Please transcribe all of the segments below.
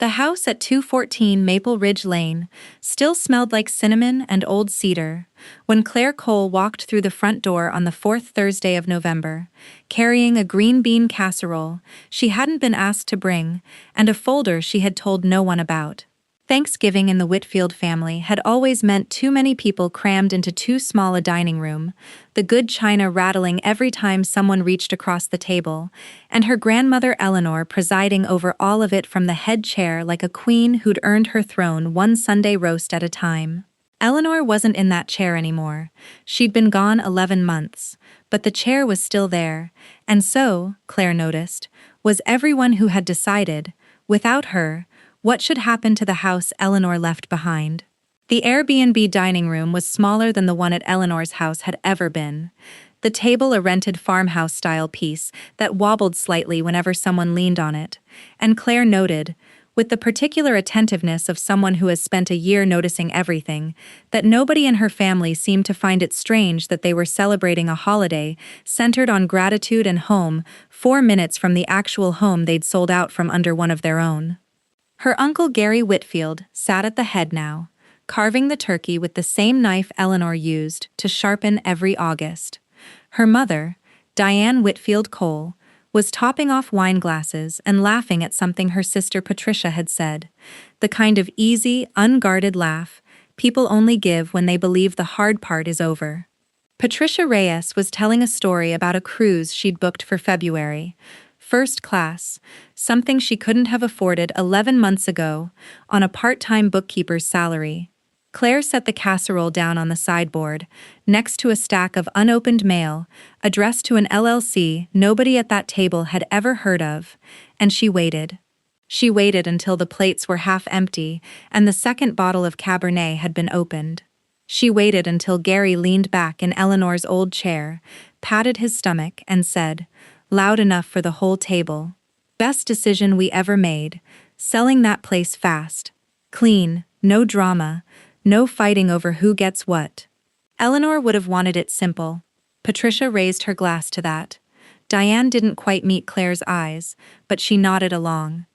The house at 214 Maple Ridge Lane still smelled like cinnamon and old cedar when Claire Cole walked through the front door on the fourth Thursday of November, carrying a green bean casserole she hadn't been asked to bring and a folder she had told no one about. Thanksgiving in the Whitfield family had always meant too many people crammed into too small a dining room, the good china rattling every time someone reached across the table, and her grandmother Eleanor presiding over all of it from the head chair like a queen who'd earned her throne one Sunday roast at a time. Eleanor wasn't in that chair anymore. She'd been gone 11 months, but the chair was still there, and so, Claire noticed, was everyone who had decided, without her, what should happen to the house Eleanor left behind. The Airbnb dining room was smaller than the one at Eleanor's house had ever been. The table a rented farmhouse-style piece that wobbled slightly whenever someone leaned on it, and Claire noted, with the particular attentiveness of someone who has spent a year noticing everything, that nobody in her family seemed to find it strange that they were celebrating a holiday centered on gratitude and home 4 minutes from the actual home they'd sold out from under one of their own. Her uncle Gary Whitfield sat at the head now, carving the turkey with the same knife Eleanor used to sharpen every August. Her mother, Diane Whitfield Cole, was topping off wine glasses and laughing at something her sister Patricia had said, the kind of easy, unguarded laugh people only give when they believe the hard part is over. Patricia Reyes was telling a story about a cruise she'd booked for February, first class, something she couldn't have afforded 11 months ago, on a part-time bookkeeper's salary. Claire set the casserole down on the sideboard, next to a stack of unopened mail, addressed to an LLC nobody at that table had ever heard of, and she waited. She waited until the plates were half empty and the second bottle of Cabernet had been opened. She waited until Gary leaned back in Eleanor's old chair, patted his stomach, and said, loud enough for the whole table, "Best decision we ever made, selling that place fast. Clean, no drama, no fighting over who gets what." Eleanor would have wanted it simple. Patricia raised her glass to that. Diane didn't quite meet Claire's eyes, but she nodded along.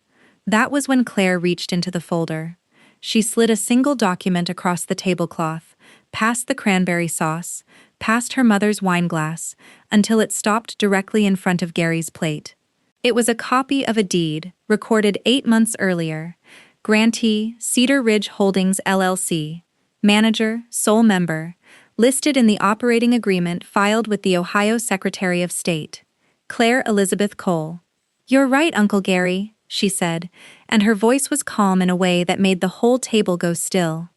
That was when Claire reached into the folder. She slid a single document across the tablecloth, past the cranberry sauce, past her mother's wine glass, until it stopped directly in front of Gary's plate. It was a copy of a deed, recorded 8 months earlier. Grantee, Cedar Ridge Holdings LLC. Manager, sole member. Listed in the operating agreement filed with the Ohio Secretary of State. Claire Elizabeth Cole. "You're right, Uncle Gary," she said, and her voice was calm in a way that made the whole table go still.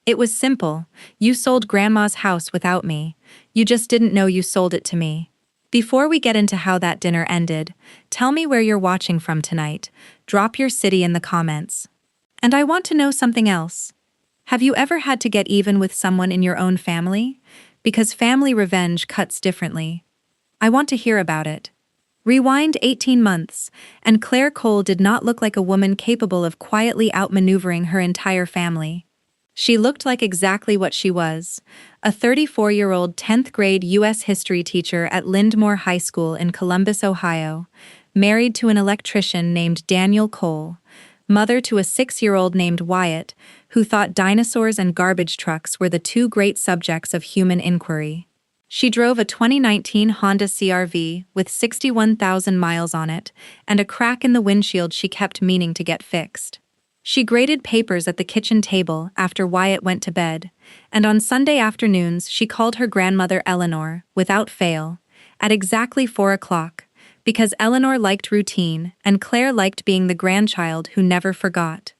"It was simple. You sold Grandma's house without me. You just didn't know you sold it to me. Before we get into how that dinner ended, tell me where you're watching from tonight. Drop your city in the comments. And I want to know something else. Have you ever had to get even with someone in your own family? Because family revenge cuts differently. I want to hear about it." Rewind 18 months, and Claire Cole did not look like a woman capable of quietly outmaneuvering her entire family. She looked like exactly what she was, a 34-year-old 10th grade U.S. history teacher at Lindmore High School in Columbus, Ohio, married to an electrician named Daniel Cole, mother to a 6-year-old named Wyatt, who thought dinosaurs and garbage trucks were the two great subjects of human inquiry. She drove a 2019 Honda CR-V with 61,000 miles on it and a crack in the windshield she kept meaning to get fixed. She graded papers at the kitchen table after Wyatt went to bed, and on Sunday afternoons she called her grandmother Eleanor, without fail, at exactly 4 o'clock, because Eleanor liked routine and Claire liked being the grandchild who never forgot.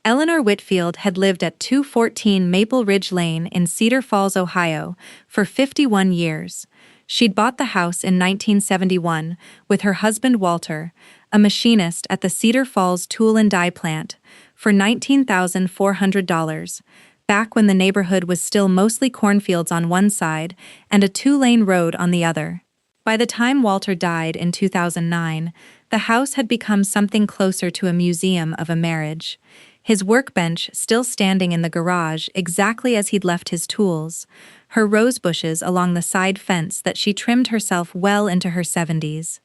Eleanor Whitfield had lived at 214 Maple Ridge Lane in Cedar Falls, Ohio, for 51 years. She'd bought the house in 1971 with her husband Walter, a machinist at the Cedar Falls Tool and Die Plant, for $19,400, back when the neighborhood was still mostly cornfields on one side and a 2-lane road on the other. By the time Walter died in 2009, the house had become something closer to a museum of a marriage. His workbench still standing in the garage exactly as he'd left his tools, her rose bushes along the side fence that she trimmed herself well into her 70s.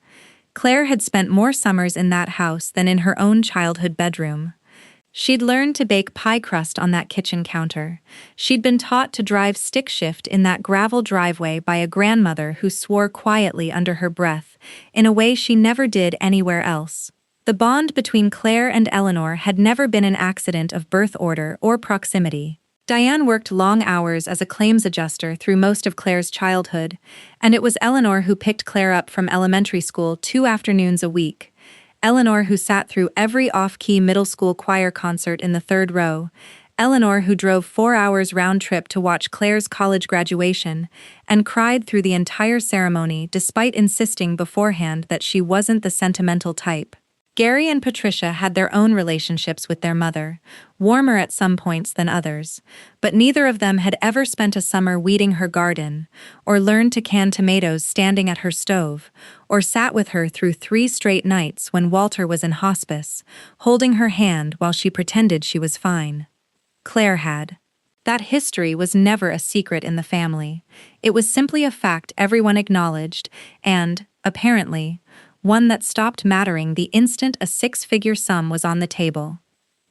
Claire had spent more summers in that house than in her own childhood bedroom. She'd learned to bake pie crust on that kitchen counter. She'd been taught to drive stick shift in that gravel driveway by a grandmother who swore quietly under her breath, in a way she never did anywhere else. The bond between Claire and Eleanor had never been an accident of birth order or proximity. Diane worked long hours as a claims adjuster through most of Claire's childhood, and it was Eleanor who picked Claire up from elementary school 2 afternoons a week. Eleanor who sat through every off-key middle school choir concert in the third row. Eleanor who drove 4 hours round trip to watch Claire's college graduation and cried through the entire ceremony despite insisting beforehand that she wasn't the sentimental type. Gary and Patricia had their own relationships with their mother, warmer at some points than others, but neither of them had ever spent a summer weeding her garden, or learned to can tomatoes standing at her stove, or sat with her through 3 straight nights when Walter was in hospice, holding her hand while she pretended she was fine. Claire had. That history was never a secret in the family. It was simply a fact everyone acknowledged, and, apparently, one that stopped mattering the instant a 6-figure sum was on the table.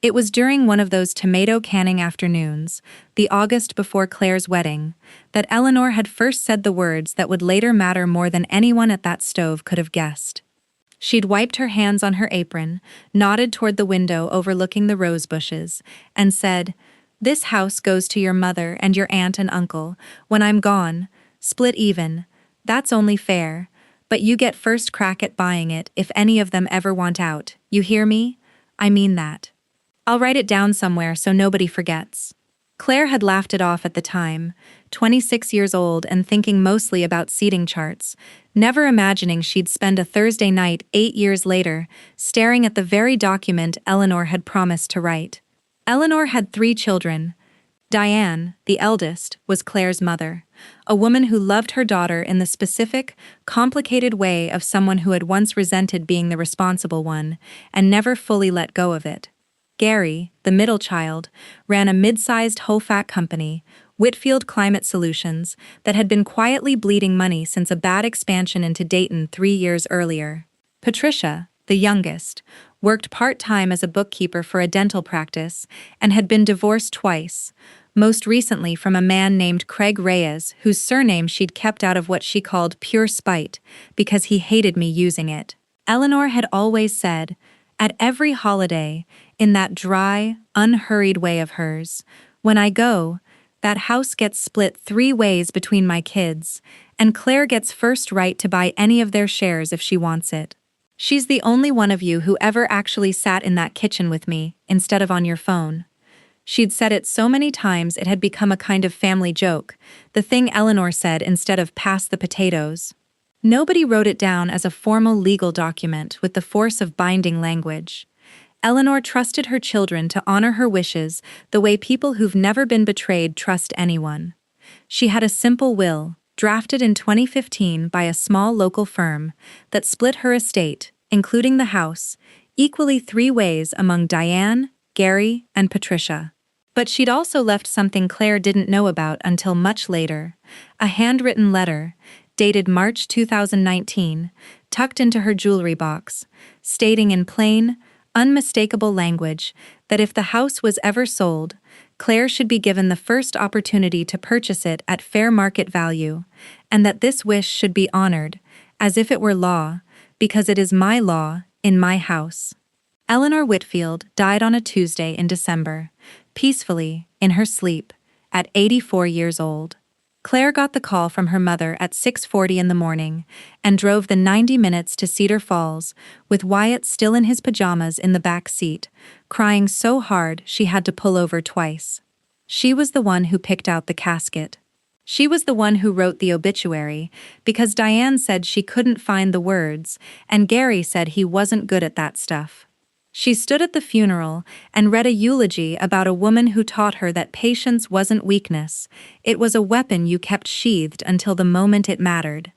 It was during one of those tomato canning afternoons, the August before Claire's wedding, that Eleanor had first said the words that would later matter more than anyone at that stove could have guessed. She'd wiped her hands on her apron, nodded toward the window overlooking the rose bushes, and said, "This house goes to your mother and your aunt and uncle. When I'm gone, split even. That's only fair. But you get first crack at buying it if any of them ever want out. You hear me? I mean that. I'll write it down somewhere so nobody forgets." Claire had laughed it off at the time, 26 years old and thinking mostly about seating charts, never imagining she'd spend a Thursday night 8 years later staring at the very document Eleanor had promised to write. Eleanor had 3 children. Diane, the eldest, was Claire's mother, a woman who loved her daughter in the specific, complicated way of someone who had once resented being the responsible one and never fully let go of it. Gary, the middle child, ran a mid-sized whole-fat company, Whitfield Climate Solutions, that had been quietly bleeding money since a bad expansion into Dayton 3 years earlier. Patricia, the youngest, worked part-time as a bookkeeper for a dental practice and had been divorced twice, most recently from a man named Craig Reyes, whose surname she'd kept out of what she called pure spite because he hated me using it. Eleanor had always said, at every holiday, in that dry, unhurried way of hers, "When I go, that house gets split 3 ways between my kids, and Claire gets first right to buy any of their shares if she wants it. She's the only one of you who ever actually sat in that kitchen with me, instead of on your phone." She'd said it so many times it had become a kind of family joke, the thing Eleanor said instead of "pass the potatoes." Nobody wrote it down as a formal legal document with the force of binding language. Eleanor trusted her children to honor her wishes the way people who've never been betrayed trust anyone. She had a simple will, drafted in 2015 by a small local firm, that split her estate, including the house, equally 3 ways among Diane, Gary, and Patricia. But she'd also left something Claire didn't know about until much later, a handwritten letter, dated March 2019, tucked into her jewelry box, stating in plain, unmistakable language that if the house was ever sold, Claire should be given the first opportunity to purchase it at fair market value, and that this wish should be honored, as if it were law, because it is my law, in my house. Eleanor Whitfield died on a Tuesday in December, peacefully, in her sleep, at 84 years old. Claire got the call from her mother at 6:40 in the morning and drove the 90 minutes to Cedar Falls, with Wyatt still in his pajamas in the back seat, crying so hard she had to pull over twice. She was the one who picked out the casket. She was the one who wrote the obituary, because Diane said she couldn't find the words, and Gary said he wasn't good at that stuff. She stood at the funeral and read a eulogy about a woman who taught her that patience wasn't weakness, it was a weapon you kept sheathed until the moment it mattered.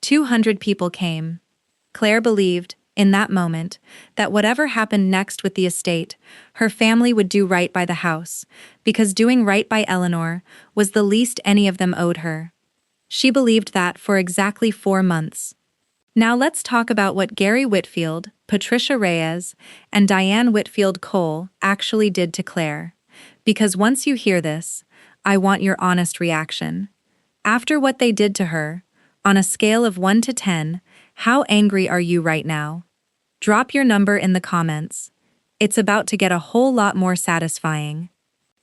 200 people came. Claire believed, in that moment, that whatever happened next with the estate, her family would do right by the house, because doing right by Eleanor was the least any of them owed her. She believed that for exactly 4 months. Now let's talk about what Gary Whitfield, Patricia Reyes, and Diane Whitfield Cole actually did to Claire. Because once you hear this, I want your honest reaction. After what they did to her, on a scale of 1 to 10, how angry are you right now? Drop your number in the comments. It's about to get a whole lot more satisfying.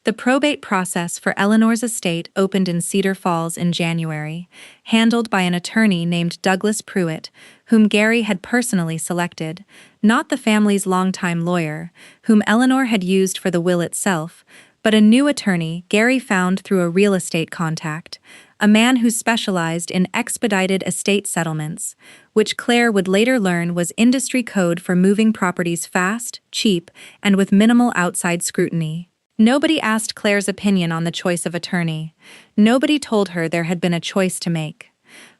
The probate process for Eleanor's estate opened in Cedar Falls in January, handled by an attorney named Douglas Pruitt, whom Gary had personally selected, not the family's longtime lawyer, whom Eleanor had used for the will itself, but a new attorney Gary found through a real estate contact, a man who specialized in expedited estate settlements, which Claire would later learn was industry code for moving properties fast, cheap, and with minimal outside scrutiny. Nobody asked Claire's opinion on the choice of attorney. Nobody told her there had been a choice to make.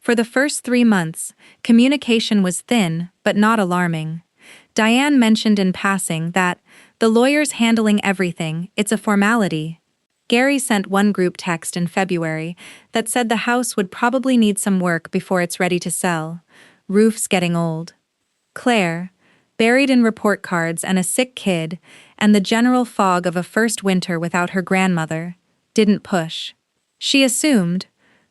For the first 3 months, communication was thin, but not alarming. Diane mentioned in passing that, the lawyer's handling everything, it's a formality. Gary sent one group text in February that said the house would probably need some work before it's ready to sell. Roof's getting old. Claire, buried in report cards and a sick kid, and the general fog of a first winter without her grandmother, didn't push. She assumed,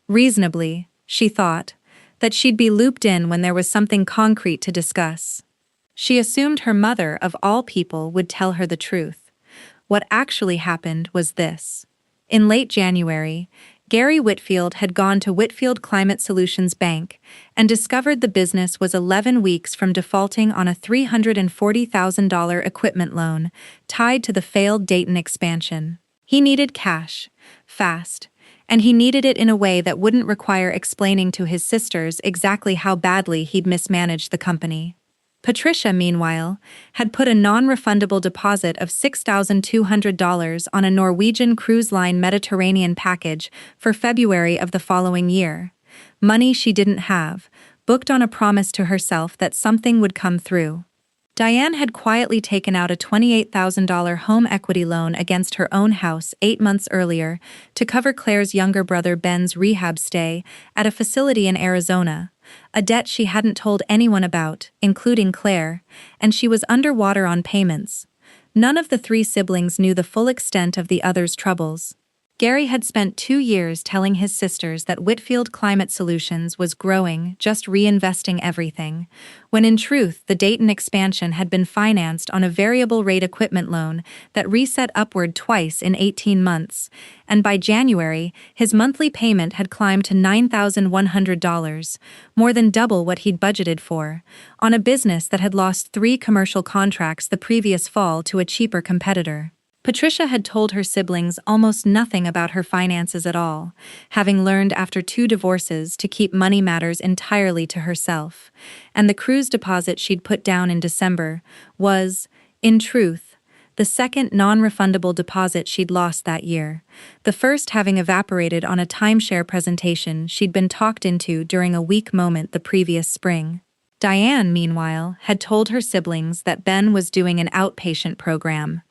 reasonably, she thought, that she'd be looped in when there was something concrete to discuss. She assumed her mother, of all people, would tell her the truth. What actually happened was this. In late January, Gary Whitfield had gone to Whitfield Climate Solutions Bank and discovered the business was 11 weeks from defaulting on a $340,000 equipment loan tied to the failed Dayton expansion. He needed cash, fast, and he needed it in a way that wouldn't require explaining to his sisters exactly how badly he'd mismanaged the company. Patricia, meanwhile, had put a non-refundable deposit of $6,200 on a Norwegian Cruise Line Mediterranean package for February of the following year. Money she didn't have, booked on a promise to herself that something would come through. Diane had quietly taken out a $28,000 home equity loan against her own house 8 months earlier to cover Claire's younger brother Ben's rehab stay at a facility in Arizona, a debt she hadn't told anyone about, including Claire, and she was underwater on payments. None of the 3 siblings knew the full extent of the other's troubles. Gary had spent 2 years telling his sisters that Whitfield Climate Solutions was growing, just reinvesting everything, when in truth the Dayton expansion had been financed on a variable rate equipment loan that reset upward twice in 18 months, and by January, his monthly payment had climbed to $9,100, more than double what he'd budgeted for, on a business that had lost 3 commercial contracts the previous fall to a cheaper competitor. Patricia had told her siblings almost nothing about her finances at all, having learned after 2 divorces to keep money matters entirely to herself, and the cruise deposit she'd put down in December was, in truth, the second non-refundable deposit she'd lost that year, the first having evaporated on a timeshare presentation she'd been talked into during a weak moment the previous spring. Diane, meanwhile, had told her siblings that Ben was doing an outpatient program.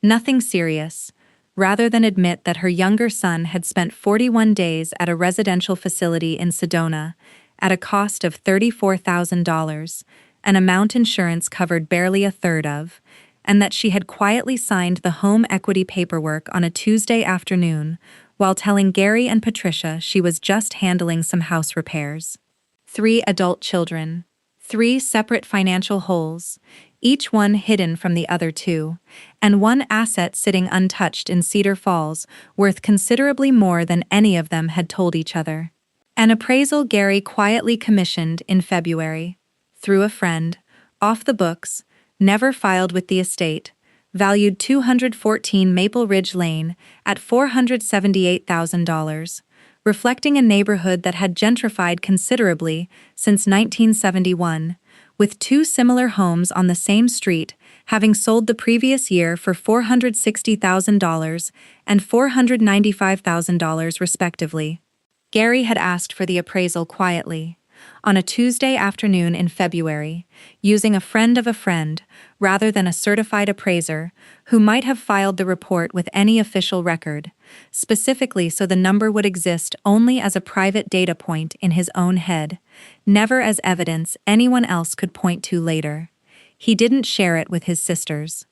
Nothing serious, rather than admit that her younger son had spent 41 days at a residential facility in Sedona, at a cost of $34,000, an amount insurance covered barely a third of, and that she had quietly signed the home equity paperwork on a Tuesday afternoon, while telling Gary and Patricia she was just handling some house repairs. 3 adult children, 3 separate financial holes, each one hidden from the other 2, and 1 asset sitting untouched in Cedar Falls, worth considerably more than any of them had told each other. An appraisal Gary quietly commissioned in February, through a friend, off the books, never filed with the estate, valued 214 Maple Ridge Lane at $478,000, reflecting a neighborhood that had gentrified considerably since 1971, with 2 similar homes on the same street, having sold the previous year for $460,000 and $495,000 respectively. Gary had asked for the appraisal quietly, on a Tuesday afternoon in February, using a friend of a friend, rather than a certified appraiser, who might have filed the report with any official record, specifically so the number would exist only as a private data point in his own head, never as evidence anyone else could point to later. He didn't share it with his sisters.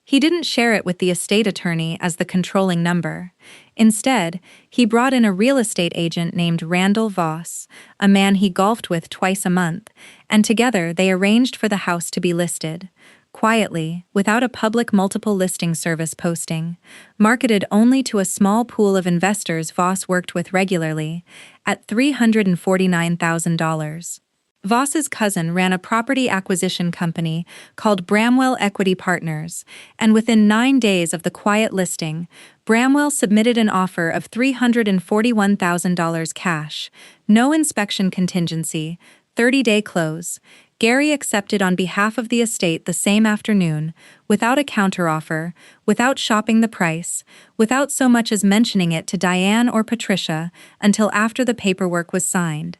He didn't share it with the estate attorney as the controlling number. Instead, he brought in a real estate agent named Randall Voss, a man he golfed with twice a month, and together they arranged for the house to be listed. Quietly, without a public multiple listing service posting, marketed only to a small pool of investors Voss worked with regularly, at $349,000. Voss's cousin ran a property acquisition company called Bramwell Equity Partners, and within 9 days of the quiet listing, Bramwell submitted an offer of $341,000 cash, no inspection contingency, 30-day close. Gary accepted on behalf of the estate the same afternoon, without a counteroffer, without shopping the price, without so much as mentioning it to Diane or Patricia until after the paperwork was signed.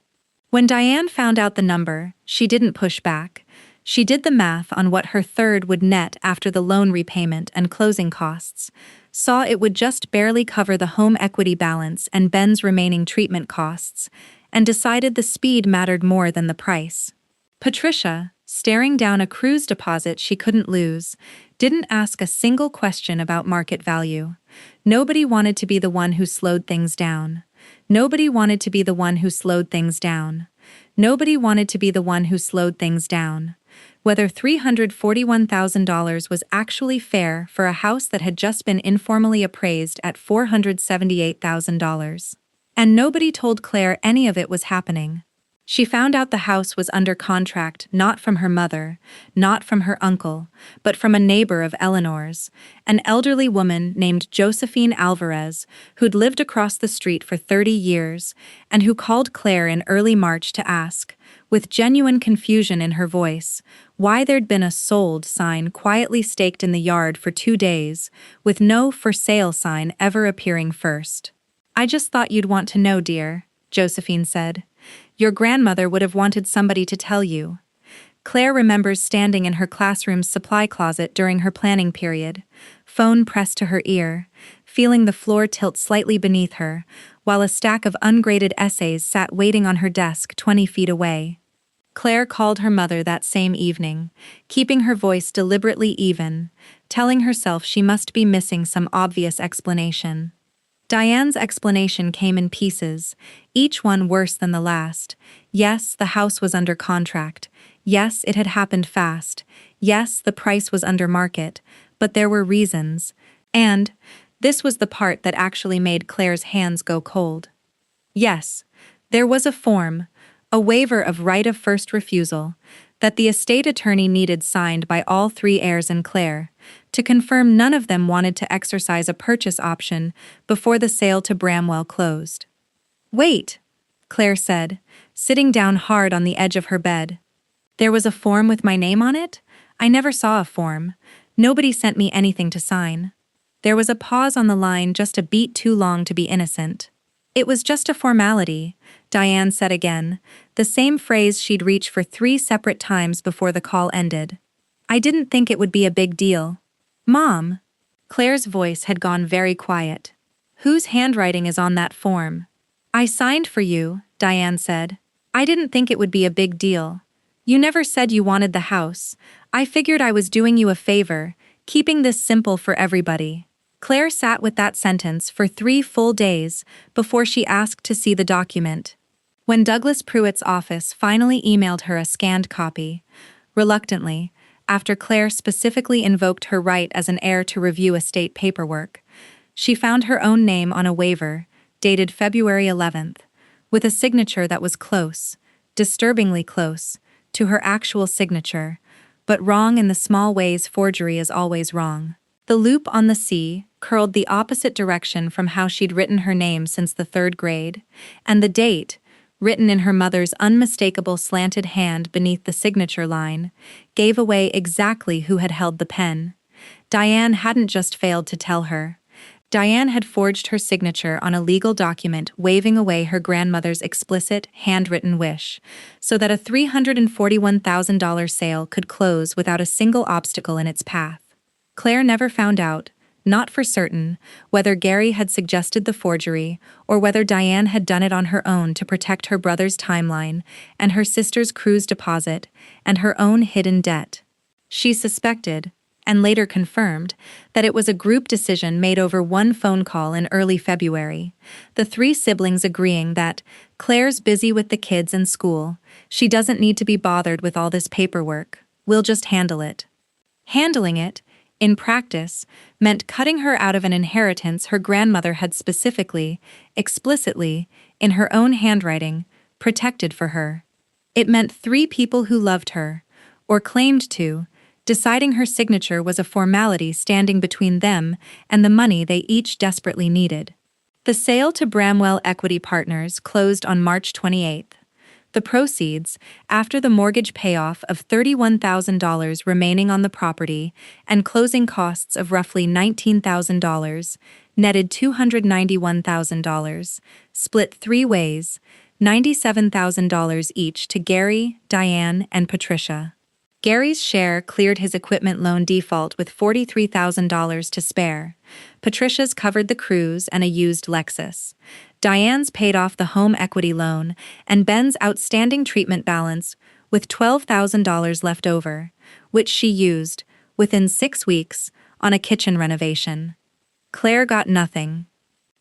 When Diane found out the number, she didn't push back. She did the math on what her third would net after the loan repayment and closing costs, saw it would just barely cover the home equity balance and Ben's remaining treatment costs, and decided the speed mattered more than the price. Patricia, staring down a cruise deposit she couldn't lose, didn't ask a single question about market value. Nobody wanted to be the one who slowed things down. Nobody wanted to be the one who slowed things down. Nobody wanted to be the one who slowed things down. Whether $341,000 was actually fair for a house that had just been informally appraised at $478,000. And nobody told Claire any of it was happening. She found out the house was under contract not from her mother, not from her uncle, but from a neighbor of Eleanor's, an elderly woman named Josephine Alvarez, who'd lived across the street for 30 years, and who called Claire in early March to ask, with genuine confusion in her voice, why there'd been a sold sign quietly staked in the yard for 2 days, with no for sale sign ever appearing first. "I just thought you'd want to know, dear," Josephine said. "Your grandmother would have wanted somebody to tell you." Claire remembers standing in her classroom's supply closet during her planning period, phone pressed to her ear, feeling the floor tilt slightly beneath her, while a stack of ungraded essays sat waiting on her desk 20 feet away. Claire called her mother that same evening, keeping her voice deliberately even, telling herself she must be missing some obvious explanation. Diane's explanation came in pieces, each one worse than the last. Yes, the house was under contract. Yes, it had happened fast. Yes, the price was under market, but there were reasons. And this was the part that actually made Claire's hands go cold. Yes, there was a form, a waiver of right of first refusal, that the estate attorney needed signed by all 3 heirs and Claire, to confirm none of them wanted to exercise a purchase option before the sale to Bramwell closed. "Wait," Claire said, sitting down hard on the edge of her bed. "There was a form with my name on it? I never saw a form. Nobody sent me anything to sign." There was a pause on the line just a beat too long to be innocent. "It was just a formality," Diane said again, the same phrase she'd reached for 3 separate times before the call ended. "I didn't think it would be a big deal." "Mom!" Claire's voice had gone very quiet. "Whose handwriting is on that form?" "I signed for you," Diane said. "I didn't think it would be a big deal. You never said you wanted the house. I figured I was doing you a favor, keeping this simple for everybody." Claire sat with that sentence for 3 full days before she asked to see the document. When Douglas Pruitt's office finally emailed her a scanned copy, reluctantly, after Claire specifically invoked her right as an heir to review estate paperwork, she found her own name on a waiver, dated February 11th, with a signature that was close, disturbingly close, to her actual signature, but wrong in the small ways forgery is always wrong. The loop on the C curled the opposite direction from how she'd written her name since the 3rd grade, and the date, written in her mother's unmistakable slanted hand beneath the signature line, gave away exactly who had held the pen. Diane hadn't just failed to tell her. Diane had forged her signature on a legal document waving away her grandmother's explicit, handwritten wish, so that a $341,000 sale could close without a single obstacle in its path. Claire never found out, not for certain, whether Gary had suggested the forgery or whether Diane had done it on her own to protect her brother's timeline and her sister's cruise deposit and her own hidden debt. She suspected, and later confirmed, that it was a group decision made over one phone call in early February, the three siblings agreeing that Claire's busy with the kids and school, she doesn't need to be bothered with all this paperwork, we'll just handle it. Handling it, in practice, meant cutting her out of an inheritance her grandmother had specifically, explicitly, in her own handwriting, protected for her. It meant three people who loved her, or claimed to, deciding her signature was a formality standing between them and the money they each desperately needed. The sale to Bramwell Equity Partners closed on March 28th. The proceeds, after the mortgage payoff of $31,000 remaining on the property and closing costs of roughly $19,000, netted $291,000, split three ways, $97,000 each to Gary, Diane, and Patricia. Gary's share cleared his equipment loan default with $43,000 to spare. Patricia's covered the cruise and a used Lexus. Diane's paid off the home equity loan and Ben's outstanding treatment balance with $12,000 left over, which she used, within 6 weeks, on a kitchen renovation. Claire got nothing.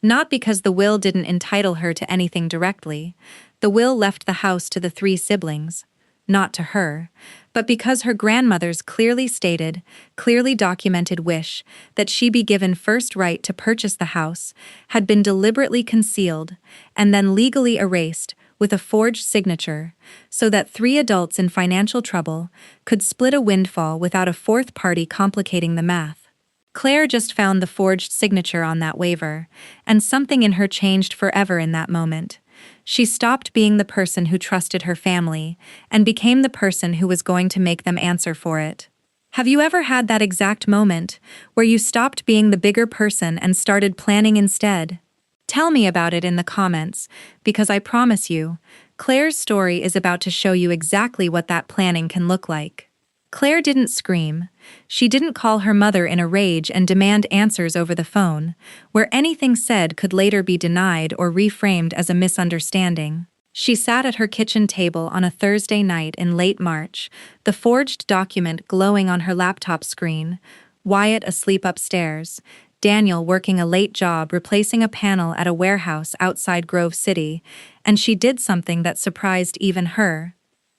Not because the will didn't entitle her to anything directly. The will left the house to the three siblings, not to her, but because her grandmother's clearly stated, clearly documented wish that she be given first right to purchase the house had been deliberately concealed and then legally erased with a forged signature, so that three adults in financial trouble could split a windfall without a fourth party complicating the math. Claire just found the forged signature on that waiver, and something in her changed forever in that moment. She stopped being the person who trusted her family and became the person who was going to make them answer for it. Have you ever had that exact moment where you stopped being the bigger person and started planning instead? Tell me about it in the comments, because I promise you, Claire's story is about to show you exactly what that planning can look like. Claire didn't scream. She didn't call her mother in a rage and demand answers over the phone, where anything said could later be denied or reframed as a misunderstanding. She sat at her kitchen table on a Thursday night in late March, the forged document glowing on her laptop screen, Wyatt asleep upstairs, Daniel working a late job replacing a panel at a warehouse outside Grove City, and she did something that surprised even her.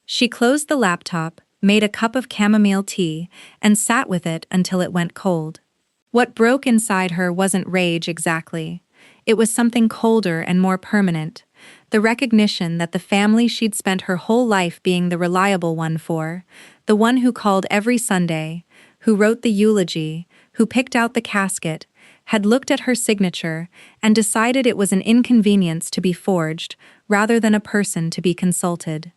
She closed the laptop, made a cup of chamomile tea, and sat with it until it went cold. What broke inside her wasn't rage exactly. It was something colder and more permanent, the recognition that the family she'd spent her whole life being the reliable one for, the one who called every Sunday, who wrote the eulogy, who picked out the casket, had looked at her signature and decided it was an inconvenience to be forged rather than a person to be consulted.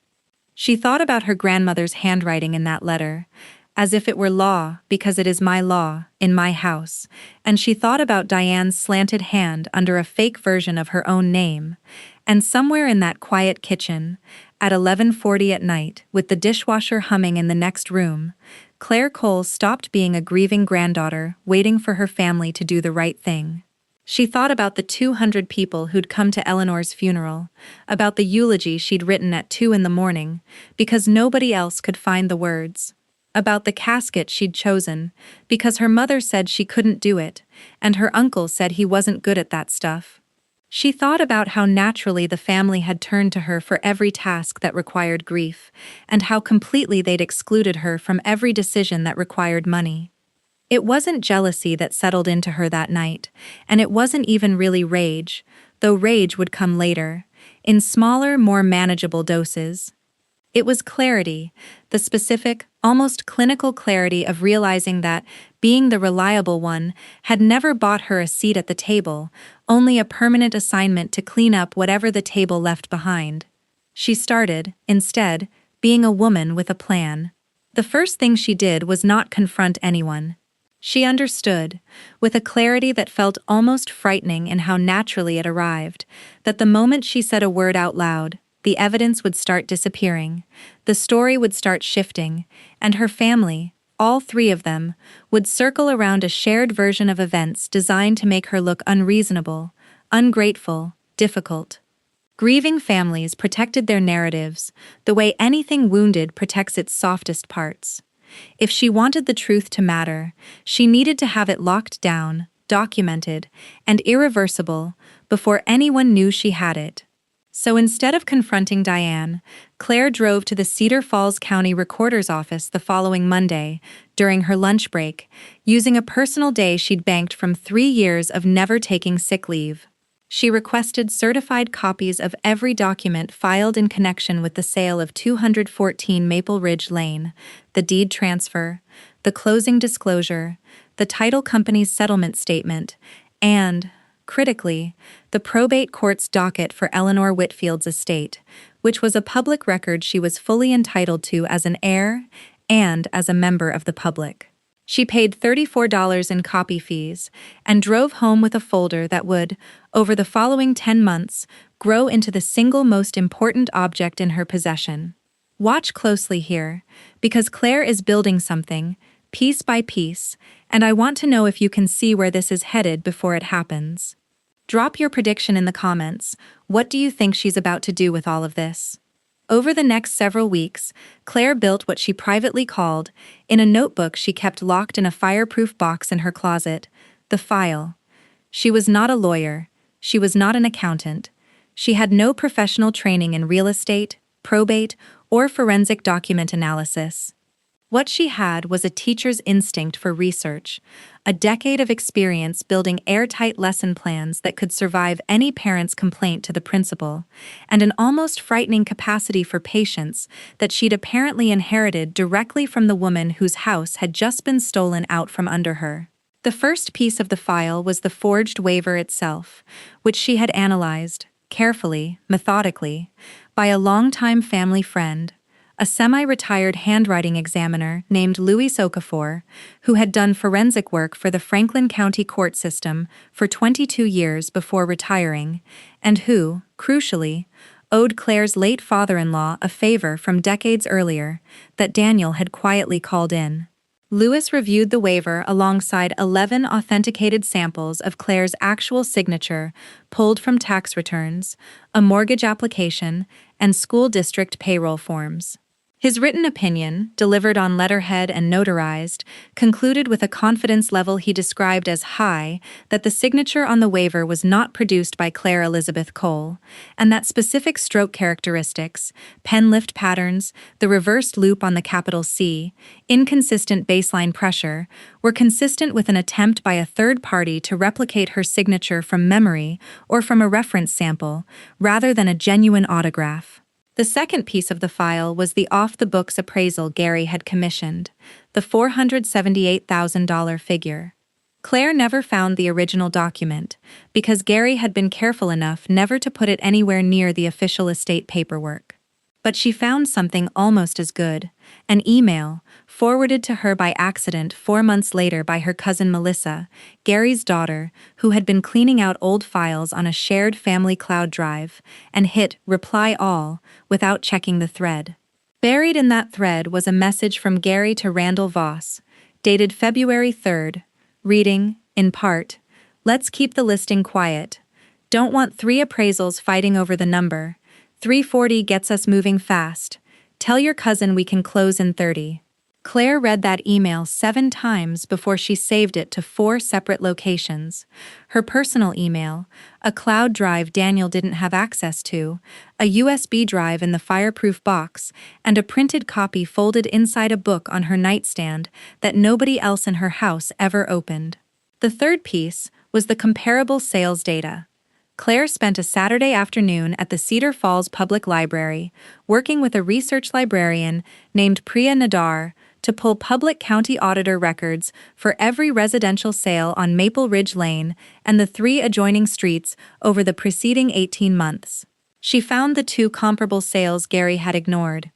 She thought about her grandmother's handwriting in that letter, as if it were law because it is my law, in my house, and she thought about Diane's slanted hand under a fake version of her own name, and somewhere in that quiet kitchen, at 11:40 at night, with the dishwasher humming in the next room, Claire Cole stopped being a grieving granddaughter waiting for her family to do the right thing. She thought about the 200 people who'd come to Eleanor's funeral, about the eulogy she'd written at 2 in the morning, because nobody else could find the words, about the casket she'd chosen, because her mother said she couldn't do it, and her uncle said he wasn't good at that stuff. She thought about how naturally the family had turned to her for every task that required grief, and how completely they'd excluded her from every decision that required money. It wasn't jealousy that settled into her that night, and it wasn't even really rage, though rage would come later, in smaller, more manageable doses. It was clarity, the specific, almost clinical clarity of realizing that being the reliable one had never bought her a seat at the table, only a permanent assignment to clean up whatever the table left behind. She started, instead, being a woman with a plan. The first thing she did was not confront anyone. She understood, with a clarity that felt almost frightening in how naturally it arrived, that the moment she said a word out loud, the evidence would start disappearing, the story would start shifting, and her family, all three of them, would circle around a shared version of events designed to make her look unreasonable, ungrateful, difficult. Grieving families protected their narratives, the way anything wounded protects its softest parts. If she wanted the truth to matter, she needed to have it locked down, documented, and irreversible before anyone knew she had it. So instead of confronting Diane, Claire drove to the Cedar Falls County Recorder's office the following Monday, during her lunch break, using a personal day she'd banked from 3 years of never taking sick leave. She requested certified copies of every document filed in connection with the sale of 214 Maple Ridge Lane, the deed transfer, the closing disclosure, the title company's settlement statement, and, critically, the probate court's docket for Eleanor Whitfield's estate, which was a public record she was fully entitled to as an heir and as a member of the public. She paid $34 in copy fees and drove home with a folder that would, over the following 10 months, grow into the single most important object in her possession. Watch closely here, because Claire is building something, piece by piece, and I want to know if you can see where this is headed before it happens. Drop your prediction in the comments. What do you think she's about to do with all of this? Over the next several weeks, Claire built what she privately called, in a notebook she kept locked in a fireproof box in her closet, the file. She was not a lawyer. She was not an accountant. She had no professional training in real estate, probate, or forensic document analysis. What she had was a teacher's instinct for research, a decade of experience building airtight lesson plans that could survive any parent's complaint to the principal, and an almost frightening capacity for patience that she'd apparently inherited directly from the woman whose house had just been stolen out from under her. The first piece of the file was the forged waiver itself, which she had analyzed, carefully, methodically, by a longtime family friend, a semi-retired handwriting examiner named Louis Okafor, who had done forensic work for the Franklin County court system for 22 years before retiring, and who, crucially, owed Claire's late father-in-law a favor from decades earlier that Daniel had quietly called in. Louis reviewed the waiver alongside 11 authenticated samples of Claire's actual signature pulled from tax returns, a mortgage application, and school district payroll forms. His written opinion, delivered on letterhead and notarized, concluded with a confidence level he described as high that the signature on the waiver was not produced by Claire Elizabeth Cole, and that specific stroke characteristics, pen lift patterns, the reversed loop on the capital C, inconsistent baseline pressure, were consistent with an attempt by a third party to replicate her signature from memory or from a reference sample, rather than a genuine autograph. The second piece of the file was the off-the-books appraisal Gary had commissioned, the $478,000 figure. Claire never found the original document, because Gary had been careful enough never to put it anywhere near the official estate paperwork. But she found something almost as good, an email, forwarded to her by accident 4 months later by her cousin Melissa, Gary's daughter, who had been cleaning out old files on a shared family cloud drive, and hit Reply All without checking the thread. Buried in that thread was a message from Gary to Randall Voss, dated February 3rd, reading, in part, "Let's keep the listing quiet. Don't want 3 appraisals fighting over the number. 340 gets us moving fast. Tell your cousin we can close in 30. Claire read that email 7 times before she saved it to 4 separate locations. Her personal email, a cloud drive Daniel didn't have access to, a USB drive in the fireproof box, and a printed copy folded inside a book on her nightstand that nobody else in her house ever opened. The third piece was the comparable sales data. Claire spent a Saturday afternoon at the Cedar Falls Public Library, working with a research librarian named Priya Nadar to pull public county auditor records for every residential sale on Maple Ridge Lane and the 3 adjoining streets over the preceding 18 months. She found the 2 comparable sales Gary had ignored.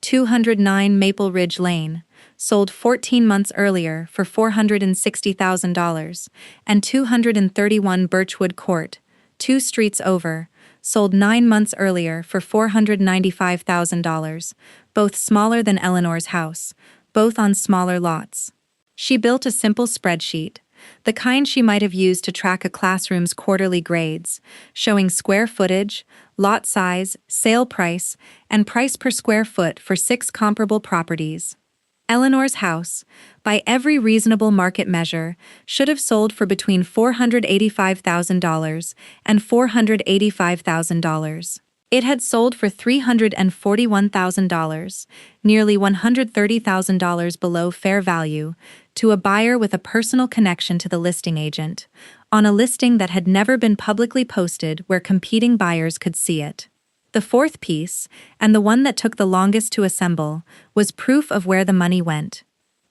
209 Maple Ridge Lane, sold 14 months earlier for $460,000, and 231 Birchwood Court, 2 streets over, sold 9 months earlier for $495,000, both smaller than Eleanor's house, both on smaller lots. She built a simple spreadsheet, the kind she might have used to track a classroom's quarterly grades, showing square footage, lot size, sale price, and price per square foot for 6 comparable properties. Eleanor's house, by every reasonable market measure, should have sold for between $485,000 and $485,000. It had sold for $341,000, nearly $130,000 below fair value, to a buyer with a personal connection to the listing agent, on a listing that had never been publicly posted where competing buyers could see it. The fourth piece, and the one that took the longest to assemble, was proof of where the money went.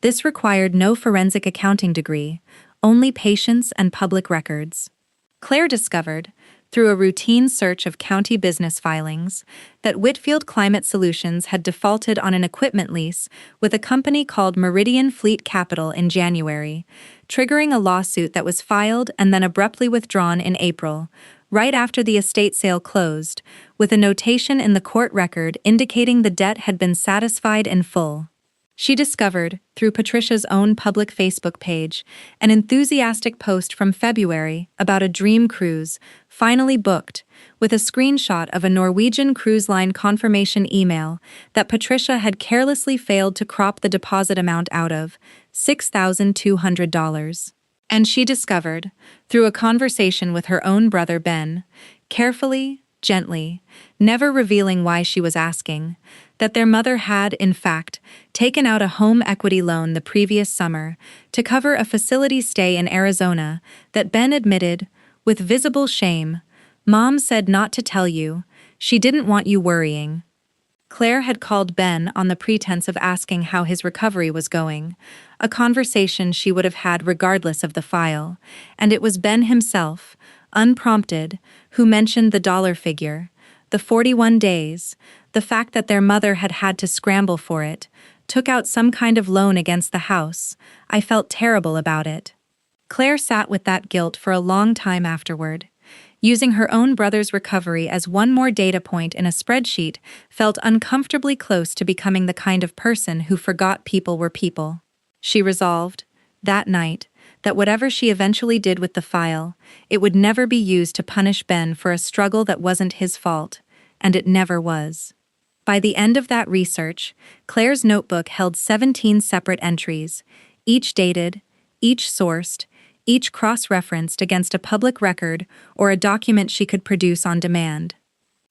This required no forensic accounting degree, only patience and public records. Claire discovered, through a routine search of county business filings, that Whitfield Climate Solutions had defaulted on an equipment lease with a company called Meridian Fleet Capital in January, triggering a lawsuit that was filed and then abruptly withdrawn in April, right after the estate sale closed, with a notation in the court record indicating the debt had been satisfied in full. She discovered, through Patricia's own public Facebook page, an enthusiastic post from February about a dream cruise, finally booked, with a screenshot of a Norwegian Cruise Line confirmation email that Patricia had carelessly failed to crop the deposit amount out of, $6,200. And she discovered, through a conversation with her own brother Ben, carefully, gently, never revealing why she was asking, that their mother had, in fact, taken out a home equity loan the previous summer to cover a facility stay in Arizona that Ben admitted, with visible shame, "Mom said not to tell you, she didn't want you worrying." Claire had called Ben on the pretense of asking how his recovery was going, a conversation she would have had regardless of the file, and it was Ben himself, unprompted, who mentioned the dollar figure, the 41 days, the fact that their mother had had to scramble for it, took out some kind of loan against the house. I felt terrible about it. Claire sat with that guilt for a long time afterward. Using her own brother's recovery as one more data point in a spreadsheet felt uncomfortably close to becoming the kind of person who forgot people were people. She resolved, that night, that whatever she eventually did with the file, it would never be used to punish Ben for a struggle that wasn't his fault, and it never was. By the end of that research, Claire's notebook held 17 separate entries, each dated, each sourced, each cross-referenced against a public record or a document she could produce on demand.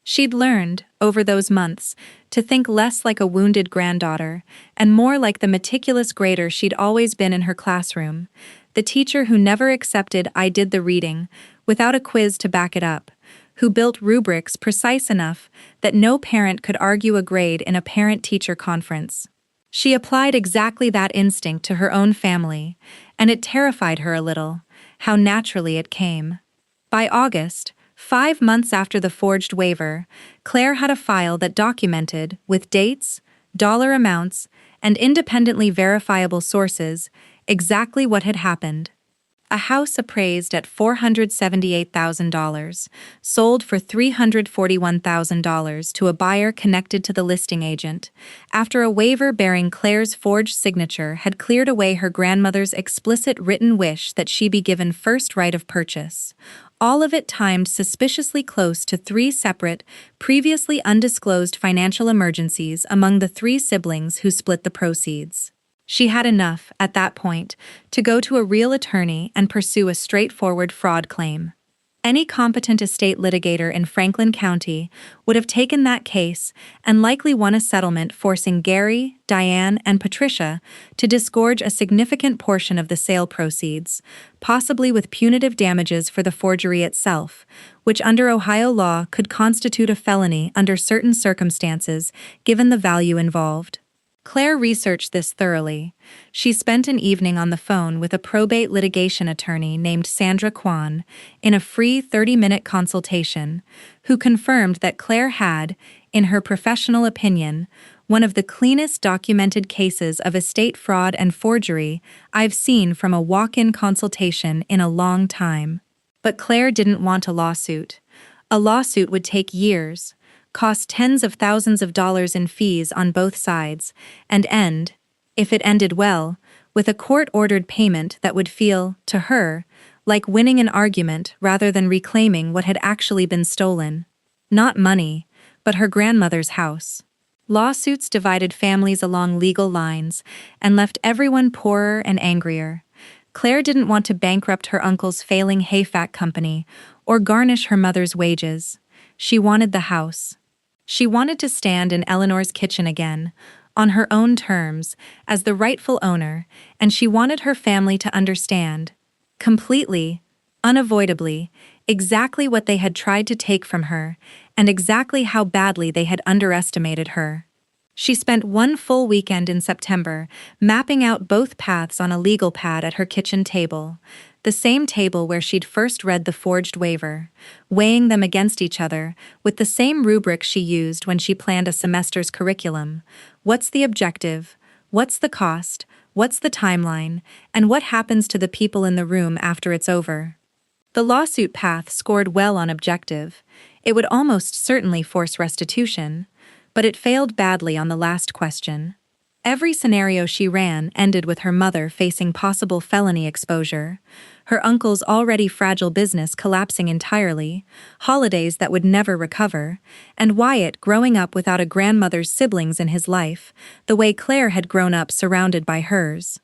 She'd learned, over those months, to think less like a wounded granddaughter and more like the meticulous grader she'd always been in her classroom, the teacher who never accepted I did the reading without a quiz to back it up, who built rubrics precise enough that no parent could argue a grade in a parent-teacher conference. She applied exactly that instinct to her own family, and it terrified her a little, how naturally it came. By August, 5 months after the forged waiver, Claire had a file that documented, with dates, dollar amounts, and independently verifiable sources, exactly what had happened. A house appraised at $478,000, sold for $341,000 to a buyer connected to the listing agent, after a waiver bearing Claire's forged signature had cleared away her grandmother's explicit written wish that she be given first right of purchase. All of it timed suspiciously close to 3 separate, previously undisclosed financial emergencies among the 3 siblings who split the proceeds. She had enough, at that point, to go to a real attorney and pursue a straightforward fraud claim. Any competent estate litigator in Franklin County would have taken that case and likely won a settlement forcing Gary, Diane, and Patricia to disgorge a significant portion of the sale proceeds, possibly with punitive damages for the forgery itself, which under Ohio law could constitute a felony under certain circumstances given the value involved. Claire researched this thoroughly. She spent an evening on the phone with a probate litigation attorney named Sandra Kwan in a free 30-minute consultation, who confirmed that Claire had, in her professional opinion, one of the cleanest documented cases of estate fraud and forgery I've seen from a walk-in consultation in a long time. But Claire didn't want a lawsuit. A lawsuit would take years, cost tens of thousands of dollars in fees on both sides, and end, if it ended well, with a court-ordered payment that would feel, to her, like winning an argument rather than reclaiming what had actually been stolen. Not money, but her grandmother's house. Lawsuits divided families along legal lines and left everyone poorer and angrier. Claire didn't want to bankrupt her uncle's failing haystack company or garnish her mother's wages. She wanted the house. She wanted to stand in Eleanor's kitchen again, on her own terms, as the rightful owner, and she wanted her family to understand, completely, unavoidably, exactly what they had tried to take from her, and exactly how badly they had underestimated her. She spent one full weekend in September mapping out both paths on a legal pad at her kitchen table, the same table where she'd first read the forged waiver, weighing them against each other with the same rubric she used when she planned a semester's curriculum. What's the objective? What's the cost? What's the timeline? And what happens to the people in the room after it's over? The lawsuit path scored well on objective. It would almost certainly force restitution, but it failed badly on the last question. Every scenario she ran ended with her mother facing possible felony exposure, her uncle's already fragile business collapsing entirely, holidays that would never recover, and Wyatt growing up without a grandmother's siblings in his life, the way Claire had grown up surrounded by hers.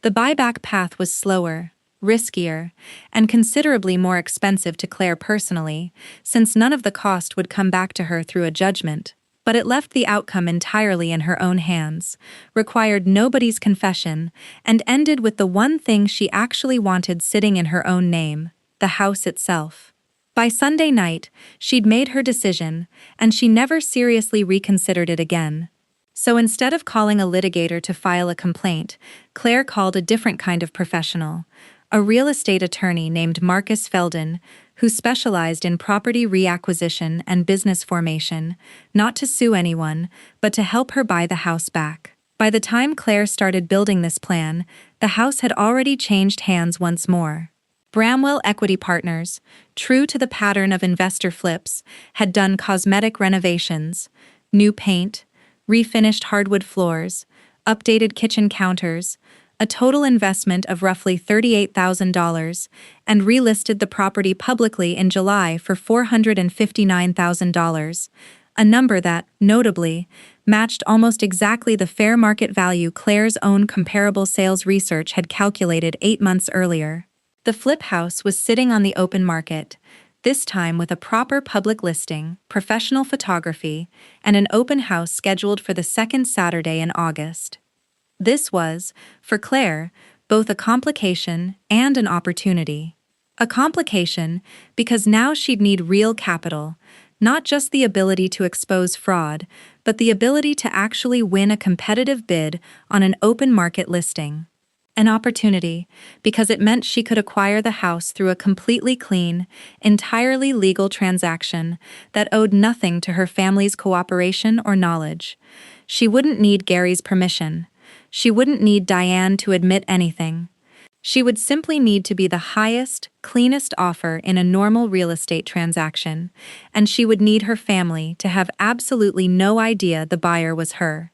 The buyback path was slower, riskier, and considerably more expensive to Claire personally, since none of the cost would come back to her through a judgment. But it left the outcome entirely in her own hands, required nobody's confession, and ended with the one thing she actually wanted sitting in her own name, the house itself. By Sunday night, she'd made her decision, and she never seriously reconsidered it again. So instead of calling a litigator to file a complaint, Claire called a different kind of professional, a real estate attorney named Marcus Felden, who specialized in property reacquisition and business formation, not to sue anyone, but to help her buy the house back. By the time Claire started building this plan, the house had already changed hands once more. Bramwell Equity Partners, true to the pattern of investor flips, had done cosmetic renovations, new paint, refinished hardwood floors, updated kitchen counters, a total investment of roughly $38,000, and relisted the property publicly in July for $459,000, a number that, notably, matched almost exactly the fair market value Claire's own comparable sales research had calculated 8 months earlier. The flip house was sitting on the open market, this time with a proper public listing, professional photography, and an open house scheduled for the second Saturday in August. This was, for Claire, both a complication and an opportunity. A complication because now she'd need real capital, not just the ability to expose fraud, but the ability to actually win a competitive bid on an open market listing. An opportunity because it meant she could acquire the house through a completely clean, entirely legal transaction that owed nothing to her family's cooperation or knowledge. She wouldn't need Gary's permission. She wouldn't need Diane to admit anything. She would simply need to be the highest, cleanest offer in a normal real estate transaction, and she would need her family to have absolutely no idea the buyer was her.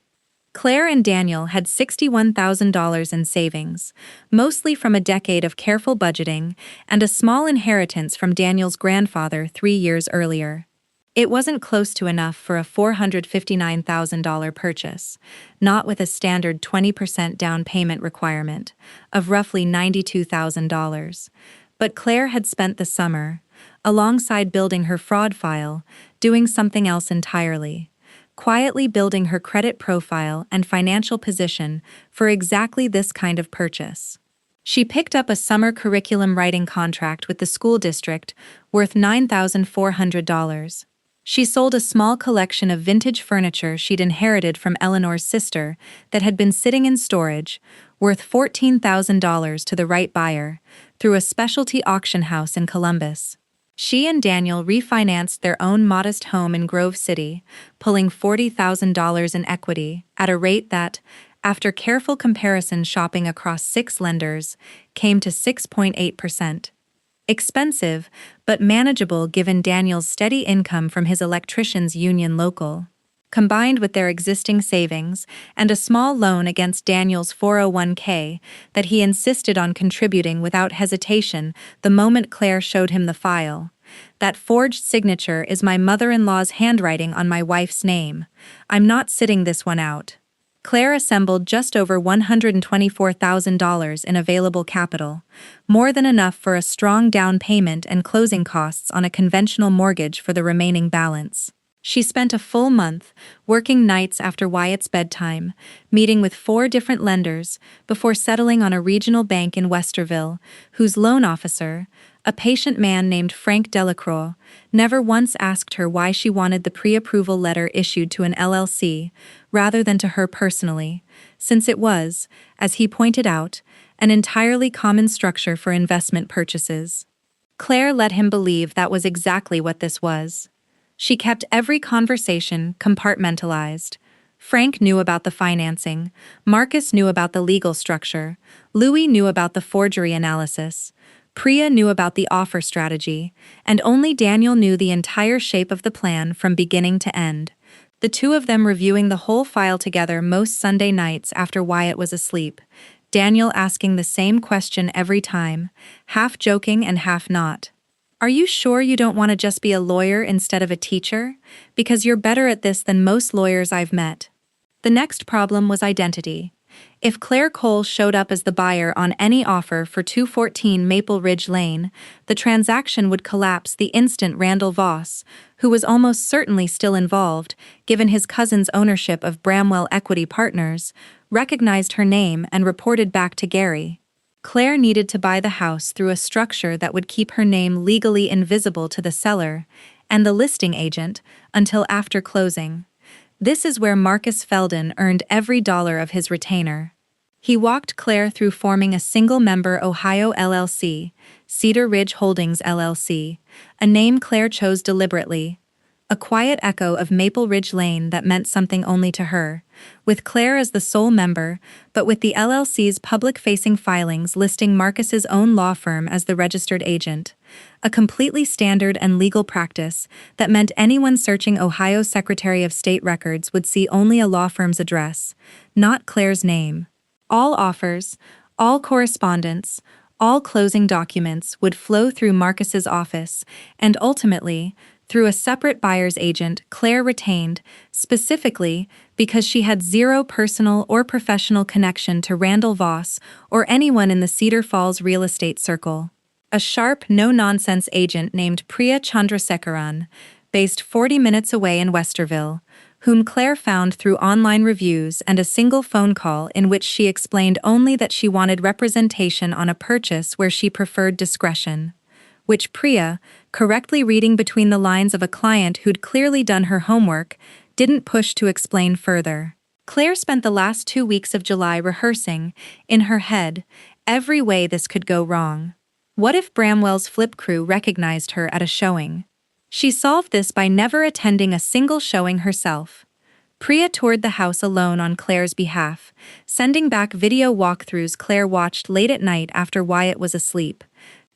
Claire and Daniel had $61,000 in savings, mostly from a decade of careful budgeting and a small inheritance from Daniel's grandfather 3 years earlier. It wasn't close to enough for a $459,000 purchase, not with a standard 20% down payment requirement of roughly $92,000. But Claire had spent the summer, alongside building her fraud file, doing something else entirely, quietly building her credit profile and financial position for exactly this kind of purchase. She picked up a summer curriculum writing contract with the school district worth $9,400. She sold a small collection of vintage furniture she'd inherited from Eleanor's sister that had been sitting in storage, worth $14,000 to the right buyer, through a specialty auction house in Columbus. She and Daniel refinanced their own modest home in Grove City, pulling $40,000 in equity at a rate that, after careful comparison shopping across 6 lenders, came to 6.8%. Expensive, but manageable given Daniel's steady income from his electrician's union local. Combined with their existing savings and a small loan against Daniel's 401k that he insisted on contributing without hesitation the moment Claire showed him the file. That forged signature is my mother-in-law's handwriting on my wife's name. I'm not sitting this one out. Claire assembled just over $124,000 in available capital, more than enough for a strong down payment and closing costs on a conventional mortgage for the remaining balance. She spent a full month, working nights after Wyatt's bedtime, meeting with 4 different lenders, before settling on a regional bank in Westerville, whose loan officer, a patient man named Frank Delacroix, never once asked her why she wanted the pre-approval letter issued to an LLC, rather than to her personally, since it was, as he pointed out, an entirely common structure for investment purchases. Claire let him believe that was exactly what this was. She kept every conversation compartmentalized. Frank knew about the financing, Marcus knew about the legal structure, Louis knew about the forgery analysis, Priya knew about the offer strategy, and only Daniel knew the entire shape of the plan from beginning to end, the two of them reviewing the whole file together most Sunday nights after Wyatt was asleep, Daniel asking the same question every time, half joking and half not. Are you sure you don't want to just be a lawyer instead of a teacher? Because you're better at this than most lawyers I've met. The next problem was identity. If Claire Cole showed up as the buyer on any offer for 214 Maple Ridge Lane, the transaction would collapse the instant Randall Voss, who was almost certainly still involved, given his cousin's ownership of Bramwell Equity Partners, recognized her name and reported back to Gary. Claire needed to buy the house through a structure that would keep her name legally invisible to the seller and the listing agent until after closing. This is where Marcus Feldon earned every dollar of his retainer. He walked Claire through forming a single-member Ohio LLC, Cedar Ridge Holdings LLC, a name Claire chose deliberately, a quiet echo of Maple Ridge Lane that meant something only to her, with Claire as the sole member, but with the LLC's public-facing filings listing Marcus's own law firm as the registered agent, a completely standard and legal practice that meant anyone searching Ohio Secretary of State records would see only a law firm's address, not Claire's name. All offers, all correspondence, all closing documents would flow through Marcus's office, and ultimately, through a separate buyer's agent Claire retained, specifically because she had zero personal or professional connection to Randall Voss or anyone in the Cedar Falls real estate circle. A sharp, no-nonsense agent named Priya Chandrasekaran, based 40 minutes away in Westerville, whom Claire found through online reviews and a single phone call in which she explained only that she wanted representation on a purchase where she preferred discretion, which Priya, correctly reading between the lines of a client who'd clearly done her homework, didn't push to explain further. Claire spent the last 2 weeks of July rehearsing, in her head, every way this could go wrong. What if Bramwell's flip crew recognized her at a showing? She solved this by never attending a single showing herself. Priya toured the house alone on Claire's behalf, sending back video walkthroughs Claire watched late at night after Wyatt was asleep,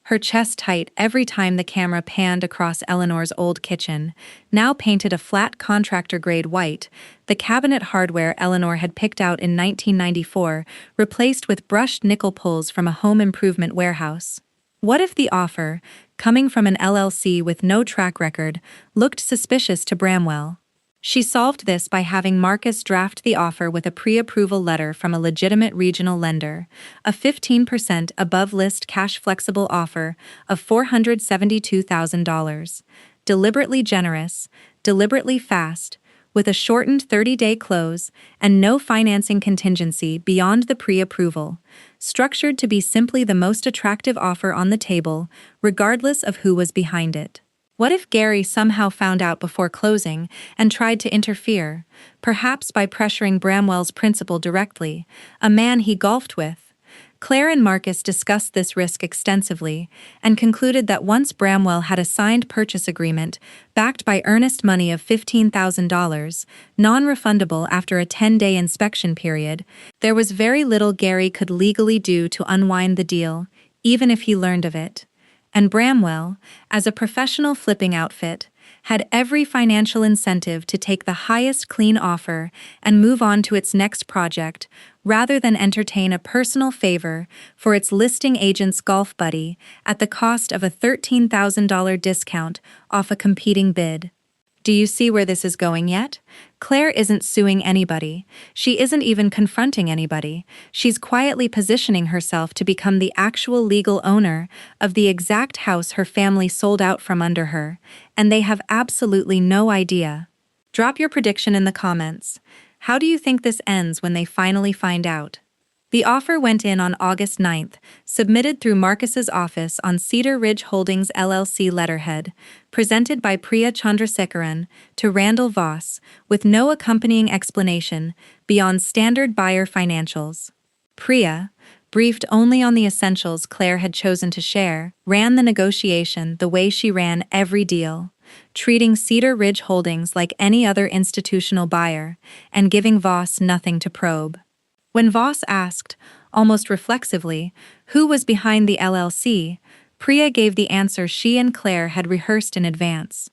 her chest tight every time the camera panned across Eleanor's old kitchen, now painted a flat contractor-grade white, the cabinet hardware Eleanor had picked out in 1994, replaced with brushed nickel pulls from a home improvement warehouse. What if the offer, coming from an LLC with no track record, looked suspicious to Bramwell? She solved this by having Marcus draft the offer with a pre-approval letter from a legitimate regional lender, a 15% above-list cash-flexible offer of $472,000. Deliberately generous, deliberately fast, with a shortened 30-day close and no financing contingency beyond the pre-approval, structured to be simply the most attractive offer on the table, regardless of who was behind it. What if Gary somehow found out before closing and tried to interfere, perhaps by pressuring Bramwell's principal directly, a man he golfed with? Claire and Marcus discussed this risk extensively and concluded that once Bramwell had a signed purchase agreement backed by earnest money of $15,000, non-refundable after a 10-day inspection period, there was very little Gary could legally do to unwind the deal, even if he learned of it. And Bramwell, as a professional flipping outfit, had every financial incentive to take the highest clean offer and move on to its next project, rather than entertain a personal favor for its listing agent's golf buddy at the cost of a $13,000 discount off a competing bid. Do you see where this is going yet? Claire isn't suing anybody. She isn't even confronting anybody. She's quietly positioning herself to become the actual legal owner of the exact house her family sold out from under her, and they have absolutely no idea. Drop your prediction in the comments. How do you think this ends when they finally find out? The offer went in on August 9th, submitted through Marcus's office on Cedar Ridge Holdings LLC letterhead, presented by Priya Chandrasekaran to Randall Voss, with no accompanying explanation beyond standard buyer financials. Priya, briefed only on the essentials Claire had chosen to share, ran the negotiation the way she ran every deal, treating Cedar Ridge Holdings like any other institutional buyer and giving Voss nothing to probe. When Voss asked, almost reflexively, who was behind the LLC, Priya gave the answer she and Claire had rehearsed in advance.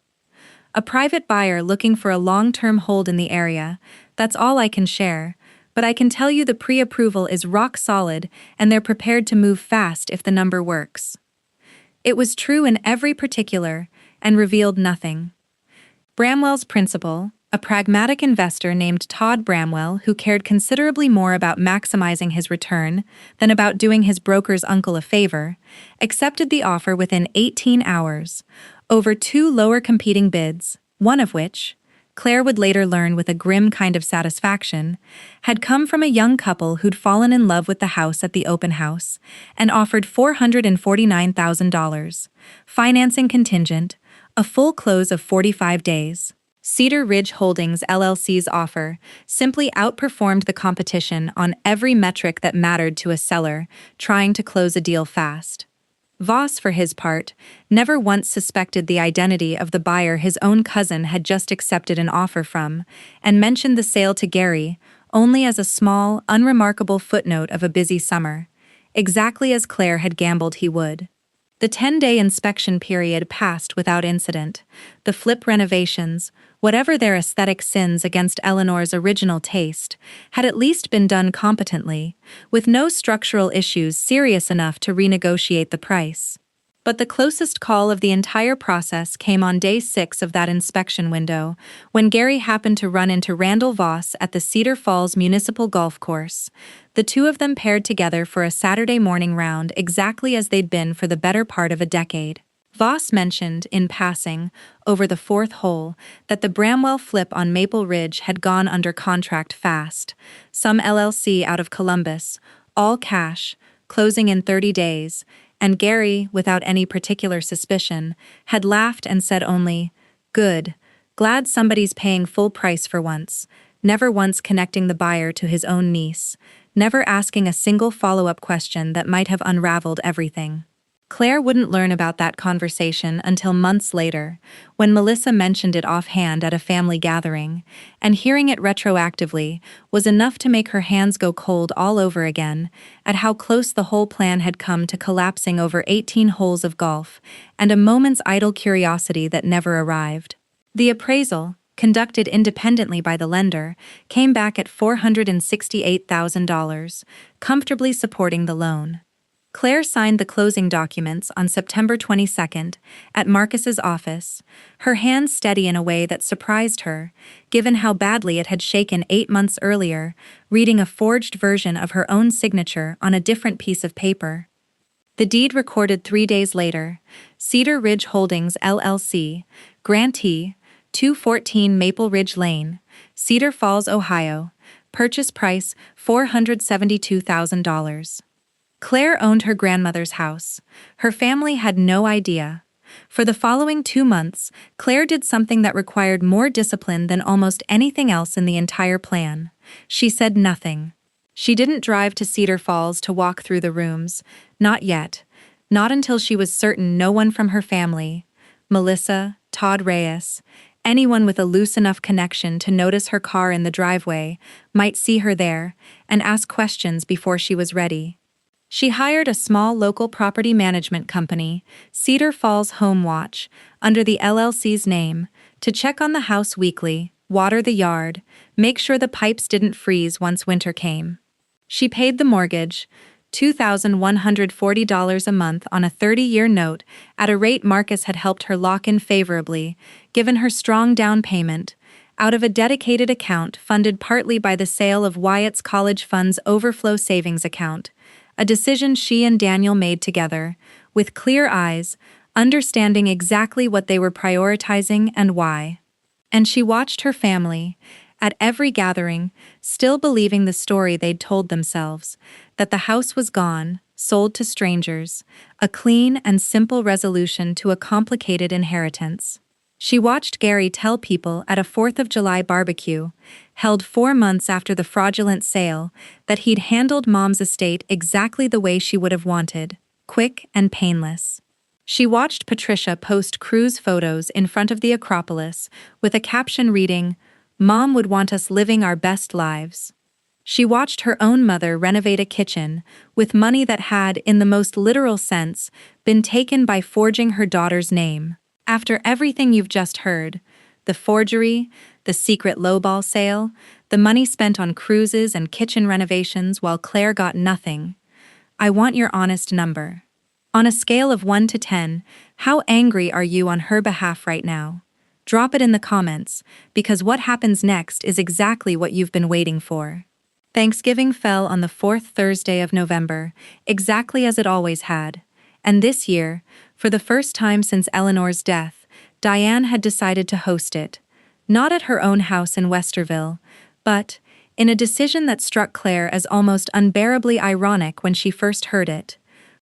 A private buyer looking for a long-term hold in the area. That's all I can share, but I can tell you the pre-approval is rock solid and they're prepared to move fast if the number works. It was true in every particular and revealed nothing. Bramwell's principal, a pragmatic investor named Todd Bramwell who cared considerably more about maximizing his return than about doing his broker's uncle a favor, accepted the offer within 18 hours, over 2 lower competing bids, one of which, Claire would later learn with a grim kind of satisfaction, had come from a young couple who'd fallen in love with the house at the open house and offered $449,000, financing contingent, a full close of 45 days. Cedar Ridge Holdings LLC's offer simply outperformed the competition on every metric that mattered to a seller trying to close a deal fast. Voss, for his part, never once suspected the identity of the buyer his own cousin had just accepted an offer from, and mentioned the sale to Gary only as a small, unremarkable footnote of a busy summer, exactly as Claire had gambled he would. The 10-day inspection period passed without incident. The flip renovations, whatever their aesthetic sins against Eleanor's original taste, had at least been done competently, with no structural issues serious enough to renegotiate the price. But the closest call of the entire process came on day 6 of that inspection window, when Gary happened to run into Randall Voss at the Cedar Falls Municipal Golf Course. The two of them paired together for a Saturday morning round exactly as they'd been for the better part of a decade. Voss mentioned, in passing, over the 4th hole, that the Bramwell flip on Maple Ridge had gone under contract fast, some LLC out of Columbus, all cash, closing in 30 days, and Gary, without any particular suspicion, had laughed and said only, "Good, glad somebody's paying full price for once," never once connecting the buyer to his own niece, never asking a single follow-up question that might have unraveled everything. Claire wouldn't learn about that conversation until months later, when Melissa mentioned it offhand at a family gathering, and hearing it retroactively was enough to make her hands go cold all over again at how close the whole plan had come to collapsing over 18 holes of golf and a moment's idle curiosity that never arrived. The appraisal, conducted independently by the lender, came back at $468,000, comfortably supporting the loan. Claire signed the closing documents on September 22nd at Marcus's office, her hands steady in a way that surprised her, given how badly it had shaken 8 months earlier, reading a forged version of her own signature on a different piece of paper. The deed recorded 3 days later: Cedar Ridge Holdings LLC, grantee, 214 Maple Ridge Lane, Cedar Falls, Ohio, purchase price $472,000. Claire owned her grandmother's house. Her family had no idea. For the following 2 months, Claire did something that required more discipline than almost anything else in the entire plan. She said nothing. She didn't drive to Cedar Falls to walk through the rooms. Not yet. Not until she was certain no one from her family, Melissa, Todd Reyes, anyone with a loose enough connection to notice her car in the driveway, might see her there and ask questions before she was ready. She hired a small local property management company, Cedar Falls Home Watch, under the LLC's name, to check on the house weekly, water the yard, make sure the pipes didn't freeze once winter came. She paid the mortgage, $2,140 a month on a 30-year note at a rate Marcus had helped her lock in favorably, given her strong down payment, out of a dedicated account funded partly by the sale of Wyatt's college fund's overflow savings account, a decision she and Daniel made together, with clear eyes, understanding exactly what they were prioritizing and why. And she watched her family, at every gathering, still believing the story they'd told themselves, that the house was gone, sold to strangers, a clean and simple resolution to a complicated inheritance. She watched Gary tell people at a 4th of July barbecue, held 4 months after the fraudulent sale, that he'd handled Mom's estate exactly the way she would have wanted, quick and painless. She watched Patricia post cruise photos in front of the Acropolis with a caption reading, "Mom would want us living our best lives." She watched her own mother renovate a kitchen with money that had, in the most literal sense, been taken by forging her daughter's name. After everything you've just heard, the forgery, the secret lowball sale, the money spent on cruises and kitchen renovations while Claire got nothing, I want your honest number. On a scale of 1 to 10, how angry are you on her behalf right now? Drop it in the comments, because what happens next is exactly what you've been waiting for. Thanksgiving fell on the 4th Thursday of November, exactly as it always had. And this year, for the first time since Eleanor's death, Diane had decided to host it. Not at her own house in Westerville, but, in a decision that struck Claire as almost unbearably ironic when she first heard it,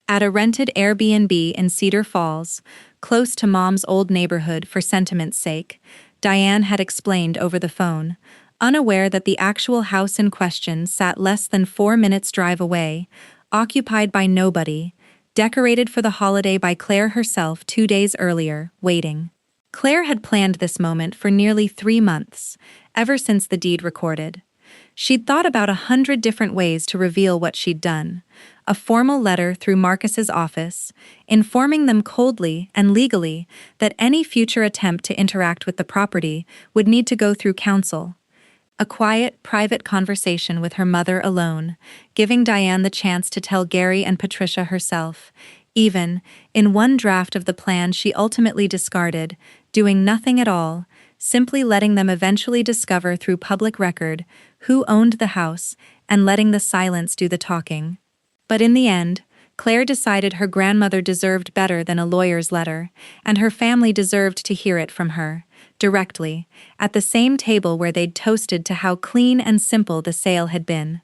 at a rented Airbnb in Cedar Falls, close to Mom's old neighborhood for sentiment's sake, Diane had explained over the phone, unaware that the actual house in question sat less than 4 minutes' drive away, occupied by nobody, decorated for the holiday by Claire herself 2 days earlier, waiting. Claire had planned this moment for nearly 3 months, ever since the deed recorded. She'd thought about 100 different ways to reveal what she'd done. A formal letter through Marcus's office, informing them coldly and legally that any future attempt to interact with the property would need to go through counsel. A quiet, private conversation with her mother alone, giving Diane the chance to tell Gary and Patricia herself, even, in one draft of the plan she ultimately discarded, doing nothing at all, simply letting them eventually discover through public record who owned the house and letting the silence do the talking. But in the end, Claire decided her grandmother deserved better than a lawyer's letter, and her family deserved to hear it from her, directly, at the same table where they'd toasted to how clean and simple the sale had been.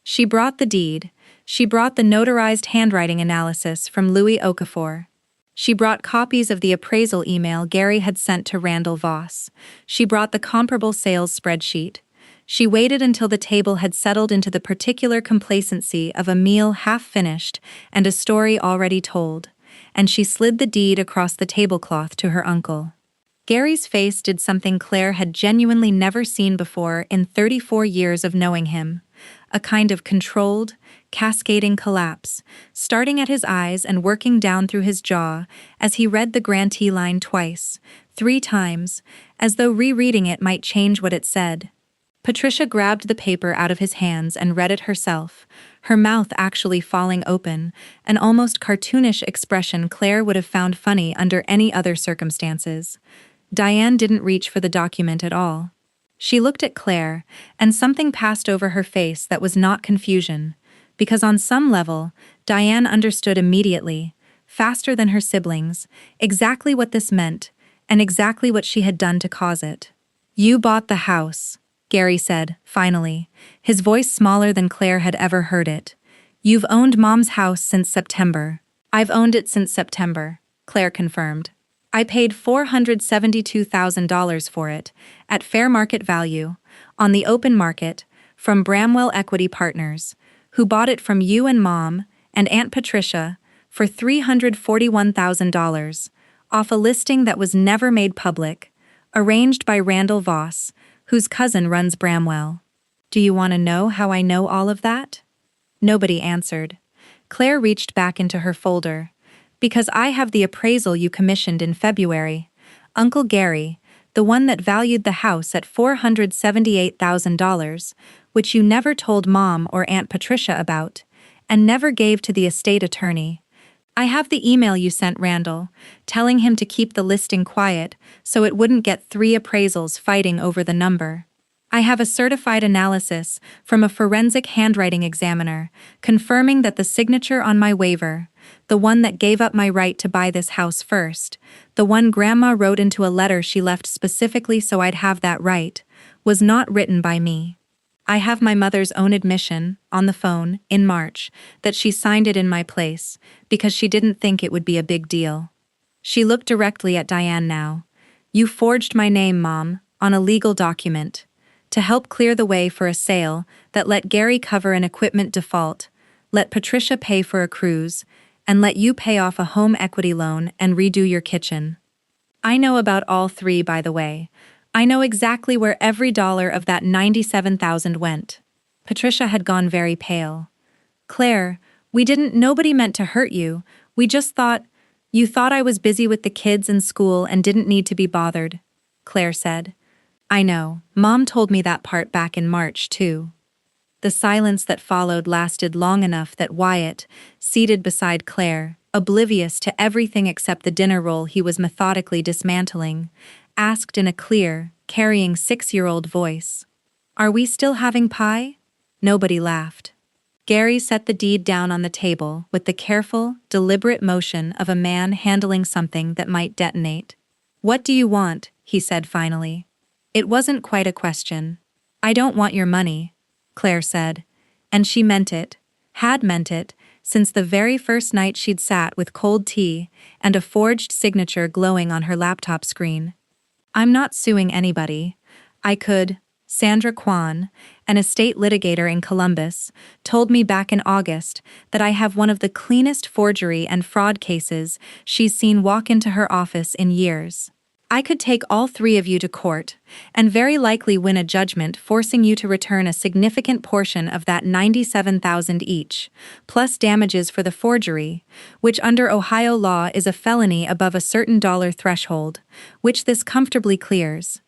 She brought the deed. She brought the notarized handwriting analysis from Louis Okafor. She brought copies of the appraisal email Gary had sent to Randall Voss. She brought the comparable sales spreadsheet. She waited until the table had settled into the particular complacency of a meal half-finished and a story already told, and she slid the deed across the tablecloth to her uncle. Gary's face did something Claire had genuinely never seen before in 34 years of knowing him. A kind of controlled, cascading collapse, starting at his eyes and working down through his jaw as he read the grantee line twice, 3 times, as though rereading it might change what it said. Patricia grabbed the paper out of his hands and read it herself, her mouth actually falling open, an almost cartoonish expression Claire would have found funny under any other circumstances. Diane didn't reach for the document at all. She looked at Claire, and something passed over her face that was not confusion, because on some level, Diane understood immediately, faster than her siblings, exactly what this meant, and exactly what she had done to cause it. "You bought the house," Gary said, finally, his voice smaller than Claire had ever heard it. "You've owned Mom's house since September." "I've owned it since September," Claire confirmed. "I paid $472,000 for it, at fair market value, on the open market, from Bramwell Equity Partners, who bought it from you and Mom and Aunt Patricia for $341,000, off a listing that was never made public, arranged by Randall Voss, whose cousin runs Bramwell. Do you want to know how I know all of that? Nobody answered. Claire reached back into her folder. Because I have the appraisal you commissioned in February. Uncle Gary, the one that valued the house at $478,000, which you never told Mom or Aunt Patricia about, and never gave to the estate attorney. I have the email you sent Randall, telling him to keep the listing quiet so it wouldn't get 3 appraisals fighting over the number. I have a certified analysis from a forensic handwriting examiner confirming that the signature on my waiver, the one that gave up my right to buy this house first, the one Grandma wrote into a letter she left specifically so I'd have that right, was not written by me. I have my mother's own admission, on the phone, in March, that she signed it in my place, because she didn't think it would be a big deal. She looked directly at Diane now. You forged my name, Mom, on a legal document, to help clear the way for a sale that let Gary cover an equipment default, let Patricia pay for a cruise, and let you pay off a home equity loan and redo your kitchen. I know about all 3, by the way. I know exactly where every dollar of that $97,000 went. Patricia had gone very pale. Claire, nobody meant to hurt you. We just thought, you thought I was busy with the kids and school and didn't need to be bothered, Claire said. I know, Mom told me that part back in March, too. The silence that followed lasted long enough that Wyatt, seated beside Claire, oblivious to everything except the dinner roll he was methodically dismantling, asked in a clear, carrying 6-year-old voice, "Are we still having pie?" Nobody laughed. Gary set the deed down on the table with the careful, deliberate motion of a man handling something that might detonate. "What do you want?" he said finally. It wasn't quite a question. "I don't want your money," Claire said. And she meant it, had meant it, since the very first night she'd sat with cold tea and a forged signature glowing on her laptop screen. "I'm not suing anybody. I could." Sandra Kwan, an estate litigator in Columbus, told me back in August that I have one of the cleanest forgery and fraud cases she's seen walk into her office in years. I could take all 3 of you to court, and very likely win a judgment forcing you to return a significant portion of that $97,000 each, plus damages for the forgery, which under Ohio law is a felony above a certain dollar threshold, which this comfortably clears.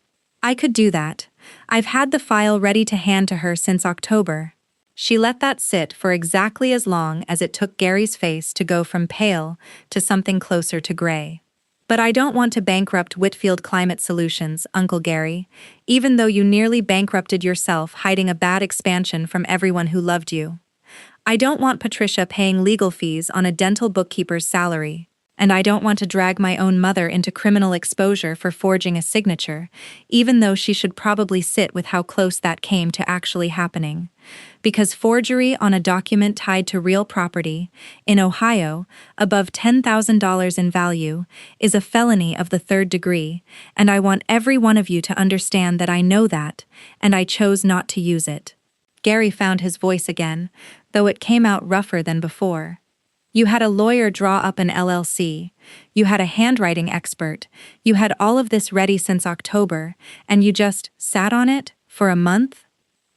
I could do that. I've had the file ready to hand to her since October. She let that sit for exactly as long as it took Gary's face to go from pale to something closer to gray. But I don't want to bankrupt Whitfield Climate Solutions, Uncle Gary, even though you nearly bankrupted yourself hiding a bad expansion from everyone who loved you. I don't want Patricia paying legal fees on a dental bookkeeper's salary. And I don't want to drag my own mother into criminal exposure for forging a signature, even though she should probably sit with how close that came to actually happening. Because forgery on a document tied to real property, in Ohio, above $10,000 in value, is a felony of the 3rd degree, and I want every one of you to understand that I know that, and I chose not to use it. Gary found his voice again, though it came out rougher than before. You had a lawyer draw up an LLC, you had a handwriting expert, you had all of this ready since October, and you just sat on it for a month?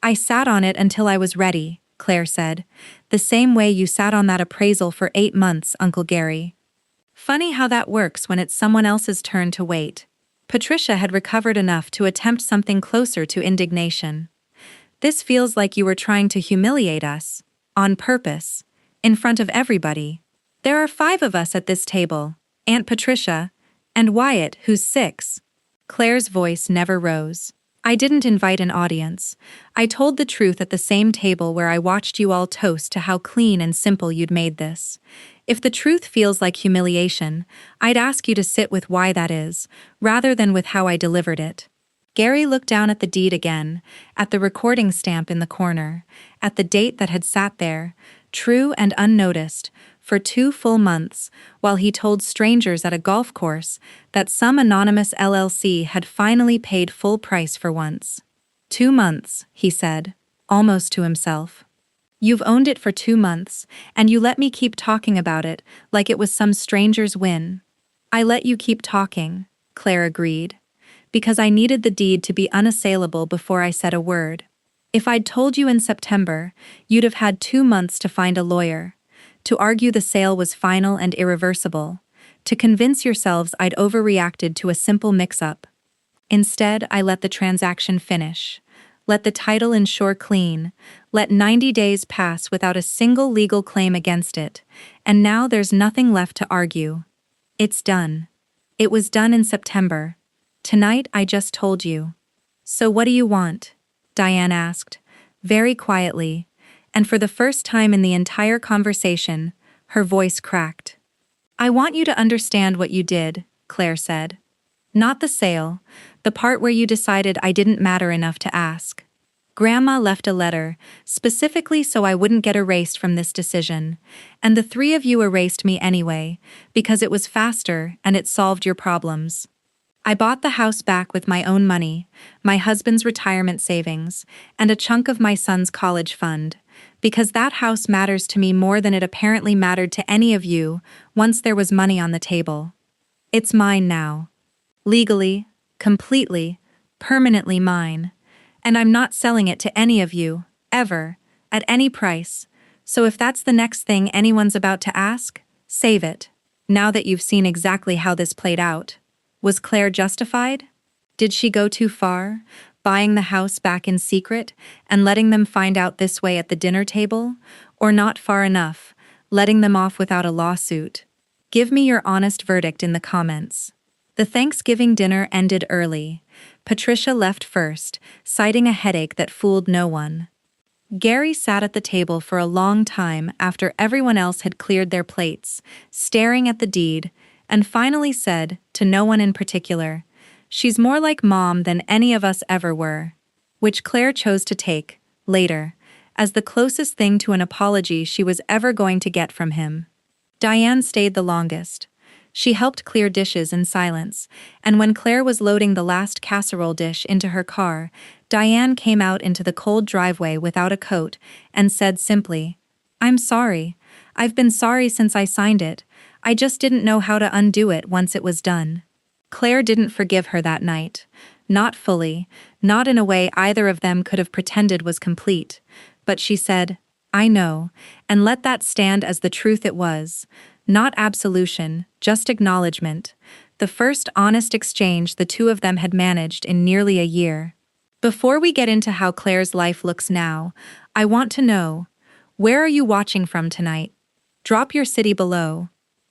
I sat on it until I was ready, Claire said, the same way you sat on that appraisal for 8 months, Uncle Gary. Funny how that works when it's someone else's turn to wait. Patricia had recovered enough to attempt something closer to indignation. This feels like you were trying to humiliate us, on purpose. In front of everybody. There are 5 of us at this table, Aunt Patricia, and Wyatt, who's 6. Claire's voice never rose. I didn't invite an audience. I told the truth at the same table where I watched you all toast to how clean and simple you'd made this. If the truth feels like humiliation, I'd ask you to sit with why that is, rather than with how I delivered it. Gary looked down at the deed again, at the recording stamp in the corner, at the date that had sat there, true and unnoticed, for 2 full months, while he told strangers at a golf course that some anonymous LLC had finally paid full price for once. 2 months, he said. almost to himself. You've owned it for 2 months, and you let me keep talking about it like it was some stranger's win. I let you keep talking, Claire agreed, because I needed the deed to be unassailable before I said a word. If I'd told you in September, you'd have had 2 months to find a lawyer, to argue the sale was final and irreversible, to convince yourselves I'd overreacted to a simple mix-up. Instead, I let the transaction finish. Let the title insure clean, let 90 days pass without a single legal claim against it, and now there's nothing left to argue. It's done. It was done in September. Tonight I just told you. So what do you want? Diane asked, very quietly, and for the first time in the entire conversation, her voice cracked. I want you to understand what you did, Claire said. Not the sale, the part where you decided I didn't matter enough to ask. Grandma left a letter, specifically so I wouldn't get erased from this decision, and the three of you erased me anyway, because it was faster and it solved your problems. I bought the house back with my own money, my husband's retirement savings, and a chunk of my son's college fund, because that house matters to me more than it apparently mattered to any of you once there was money on the table. It's mine now. Legally, completely, permanently mine. And I'm not selling it to any of you, ever, at any price. So if that's the next thing anyone's about to ask, save it, now that you've seen exactly how this played out. Was Claire justified? Did she go too far, buying the house back in secret and letting them find out this way at the dinner table? Or not far enough, letting them off without a lawsuit? Give me your honest verdict in the comments. The Thanksgiving dinner ended early. Patricia left first, citing a headache that fooled no one. Gary sat at the table for a long time after everyone else had cleared their plates, staring at the deed, and finally said, to no one in particular, "She's more like Mom than any of us ever were," which Claire chose to take, later, as the closest thing to an apology she was ever going to get from him. Diane stayed the longest. She helped clear dishes in silence, and when Claire was loading the last casserole dish into her car, Diane came out into the cold driveway without a coat and said simply, "I'm sorry. I've been sorry since I signed it. I just didn't know how to undo it once it was done." Claire didn't forgive her that night. Not fully, not in a way either of them could have pretended was complete, but she said, "I know," and let that stand as the truth it was. Not absolution, just acknowledgement. The first honest exchange the two of them had managed in nearly a year. Before we get into how Claire's life looks now, I want to know, where are you watching from tonight? Drop your city below.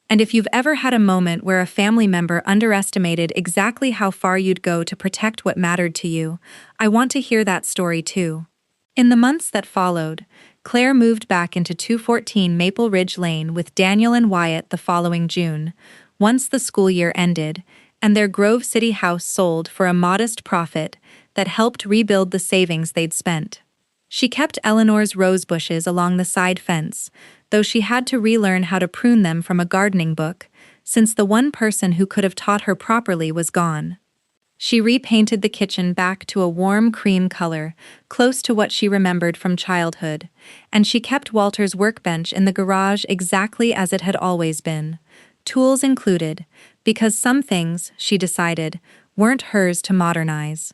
And if you've ever had a moment where a family member underestimated exactly how far you'd go to protect what mattered to you, I want to hear that story too. In the months that followed, Claire moved back into 214 Maple Ridge Lane with Daniel and Wyatt the following June, once the school year ended, and their Grove City house sold for a modest profit that helped rebuild the savings they'd spent. She kept Eleanor's rose bushes along the side fence, though she had to relearn how to prune them from a gardening book, since the one person who could have taught her properly was gone. She repainted the kitchen back to a warm cream color, close to what she remembered from childhood, and she kept Walter's workbench in the garage exactly as it had always been, tools included, because some things, she decided, weren't hers to modernize.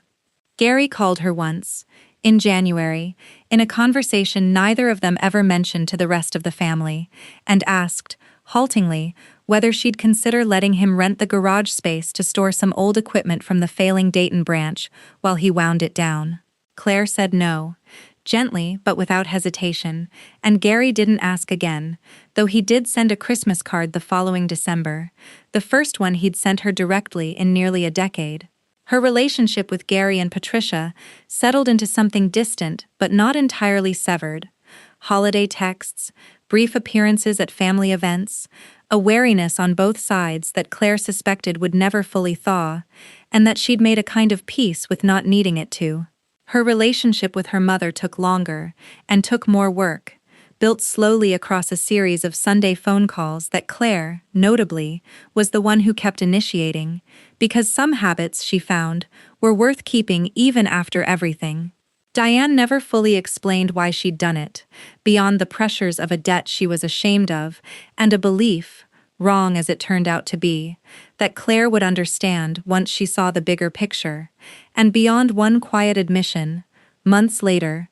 Gary called her once, in January, in a conversation neither of them ever mentioned to the rest of the family, and asked, haltingly, whether she'd consider letting him rent the garage space to store some old equipment from the failing Dayton branch while he wound it down. Claire said no, gently but without hesitation, and Gary didn't ask again, though he did send a Christmas card the following December, the first one he'd sent her directly in nearly a decade. Her relationship with Gary and Patricia settled into something distant but not entirely severed. Holiday texts, brief appearances at family events, a wariness on both sides that Claire suspected would never fully thaw, and that she'd made a kind of peace with not needing it to. Her relationship with her mother took longer, and took more work, built slowly across a series of Sunday phone calls that Claire, notably, was the one who kept initiating, because some habits, she found, were worth keeping even after everything. Diane never fully explained why she'd done it, beyond the pressures of a debt she was ashamed of, and a belief, wrong as it turned out to be, that Claire would understand once she saw the bigger picture, and beyond one quiet admission, months later,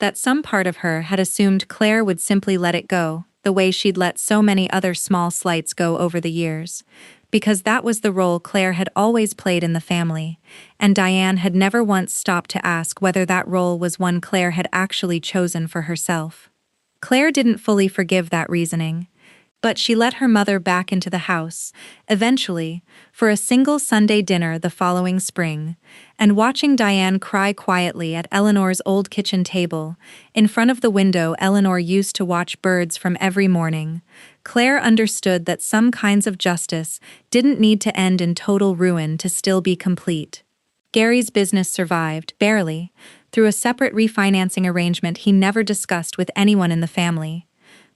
that some part of her had assumed Claire would simply let it go, the way she'd let so many other small slights go over the years, because that was the role Claire had always played in the family, and Diane had never once stopped to ask whether that role was one Claire had actually chosen for herself. Claire didn't fully forgive that reasoning, but she let her mother back into the house, eventually, for a single Sunday dinner the following spring, and watching Diane cry quietly at Eleanor's old kitchen table, in front of the window Eleanor used to watch birds from every morning, Claire understood that some kinds of justice didn't need to end in total ruin to still be complete. Gary's business survived, barely, through a separate refinancing arrangement he never discussed with anyone in the family.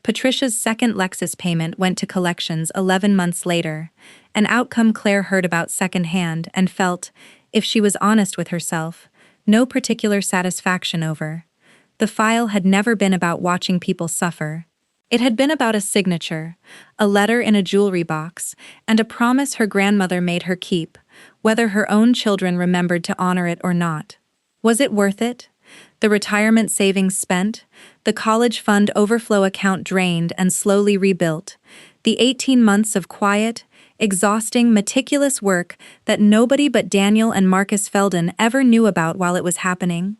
Patricia's second Lexus payment went to collections 11 months later, an outcome Claire heard about secondhand and felt, if she was honest with herself, no particular satisfaction over. The file had never been about watching people suffer. It had been about a signature, a letter in a jewelry box, and a promise her grandmother made her keep, whether her own children remembered to honor it or not. Was it worth it? The retirement savings spent, the college fund overflow account drained and slowly rebuilt, the 18 months of quiet, exhausting, meticulous work that nobody but Daniel and Marcus Felden ever knew about while it was happening?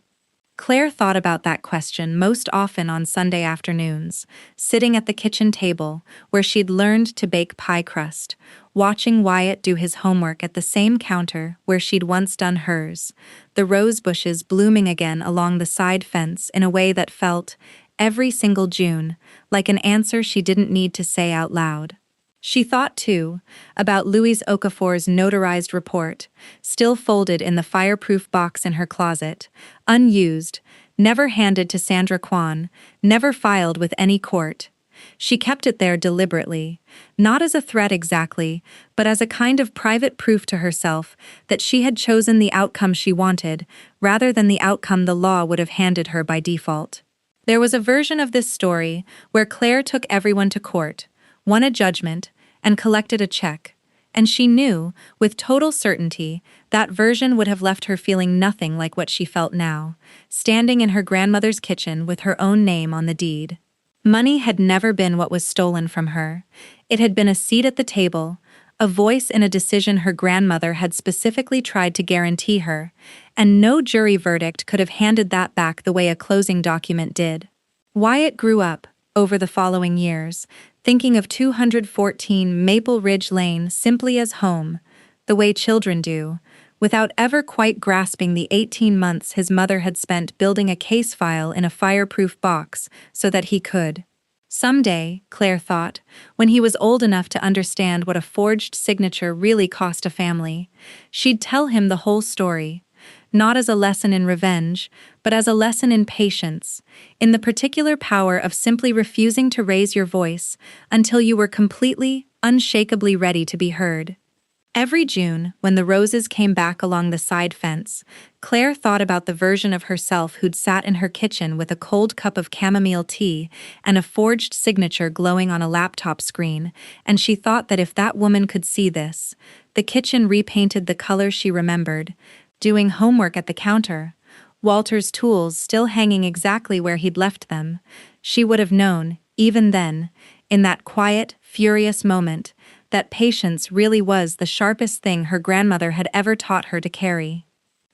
Claire thought about that question most often on Sunday afternoons, sitting at the kitchen table where she'd learned to bake pie crust, watching Wyatt do his homework at the same counter where she'd once done hers, the rose bushes blooming again along the side fence in a way that felt, every single June, like an answer she didn't need to say out loud. She thought, too, about Louise Okafor's notarized report, still folded in the fireproof box in her closet, unused, never handed to Sandra Kwan, never filed with any court. She kept it there deliberately, not as a threat exactly, but as a kind of private proof to herself that she had chosen the outcome she wanted, rather than the outcome the law would have handed her by default. There was a version of this story where Claire took everyone to court, won a judgment, and collected a check, and she knew, with total certainty, that version would have left her feeling nothing like what she felt now, standing in her grandmother's kitchen with her own name on the deed. Money had never been what was stolen from her. It had been a seat at the table, a voice in a decision her grandmother had specifically tried to guarantee her, and no jury verdict could have handed that back the way a closing document did. Wyatt grew up, over the following years, thinking of 214 Maple Ridge Lane simply as home, the way children do, without ever quite grasping the 18 months his mother had spent building a case file in a fireproof box so that he could. Someday, Claire thought, when he was old enough to understand what a forged signature really cost a family, she'd tell him the whole story, not as a lesson in revenge, but as a lesson in patience, in the particular power of simply refusing to raise your voice until you were completely, unshakably ready to be heard. Every June, when the roses came back along the side fence, Claire thought about the version of herself who'd sat in her kitchen with a cold cup of chamomile tea and a forged signature glowing on a laptop screen, and she thought that if that woman could see this, the kitchen repainted the color she remembered, doing homework at the counter, Walter's tools still hanging exactly where he'd left them, she would have known, even then, in that quiet, furious moment, that patience really was the sharpest thing her grandmother had ever taught her to carry.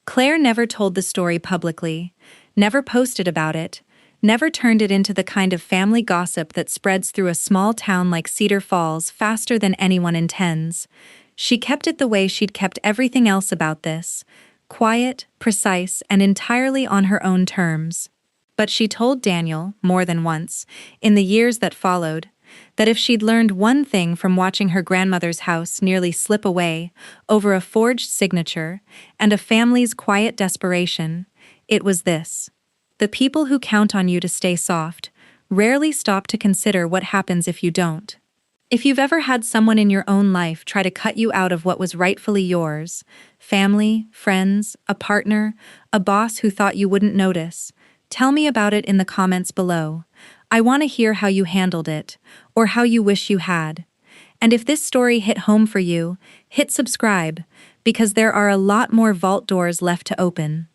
Claire never told the story publicly, never posted about it, never turned it into the kind of family gossip that spreads through a small town like Cedar Falls faster than anyone intends. She kept it the way she'd kept everything else about this, quiet, precise, and entirely on her own terms. But she told Daniel, more than once, in the years that followed, that if she'd learned one thing from watching her grandmother's house nearly slip away over a forged signature and a family's quiet desperation, it was this: the people who count on you to stay soft rarely stop to consider what happens if you don't. If you've ever had someone in your own life try to cut you out of what was rightfully yours, family, friends, a partner, a boss who thought you wouldn't notice, tell me about it in the comments below. I want to hear how you handled it, or how you wish you had. And if this story hit home for you, hit subscribe, because there are a lot more vault doors left to open.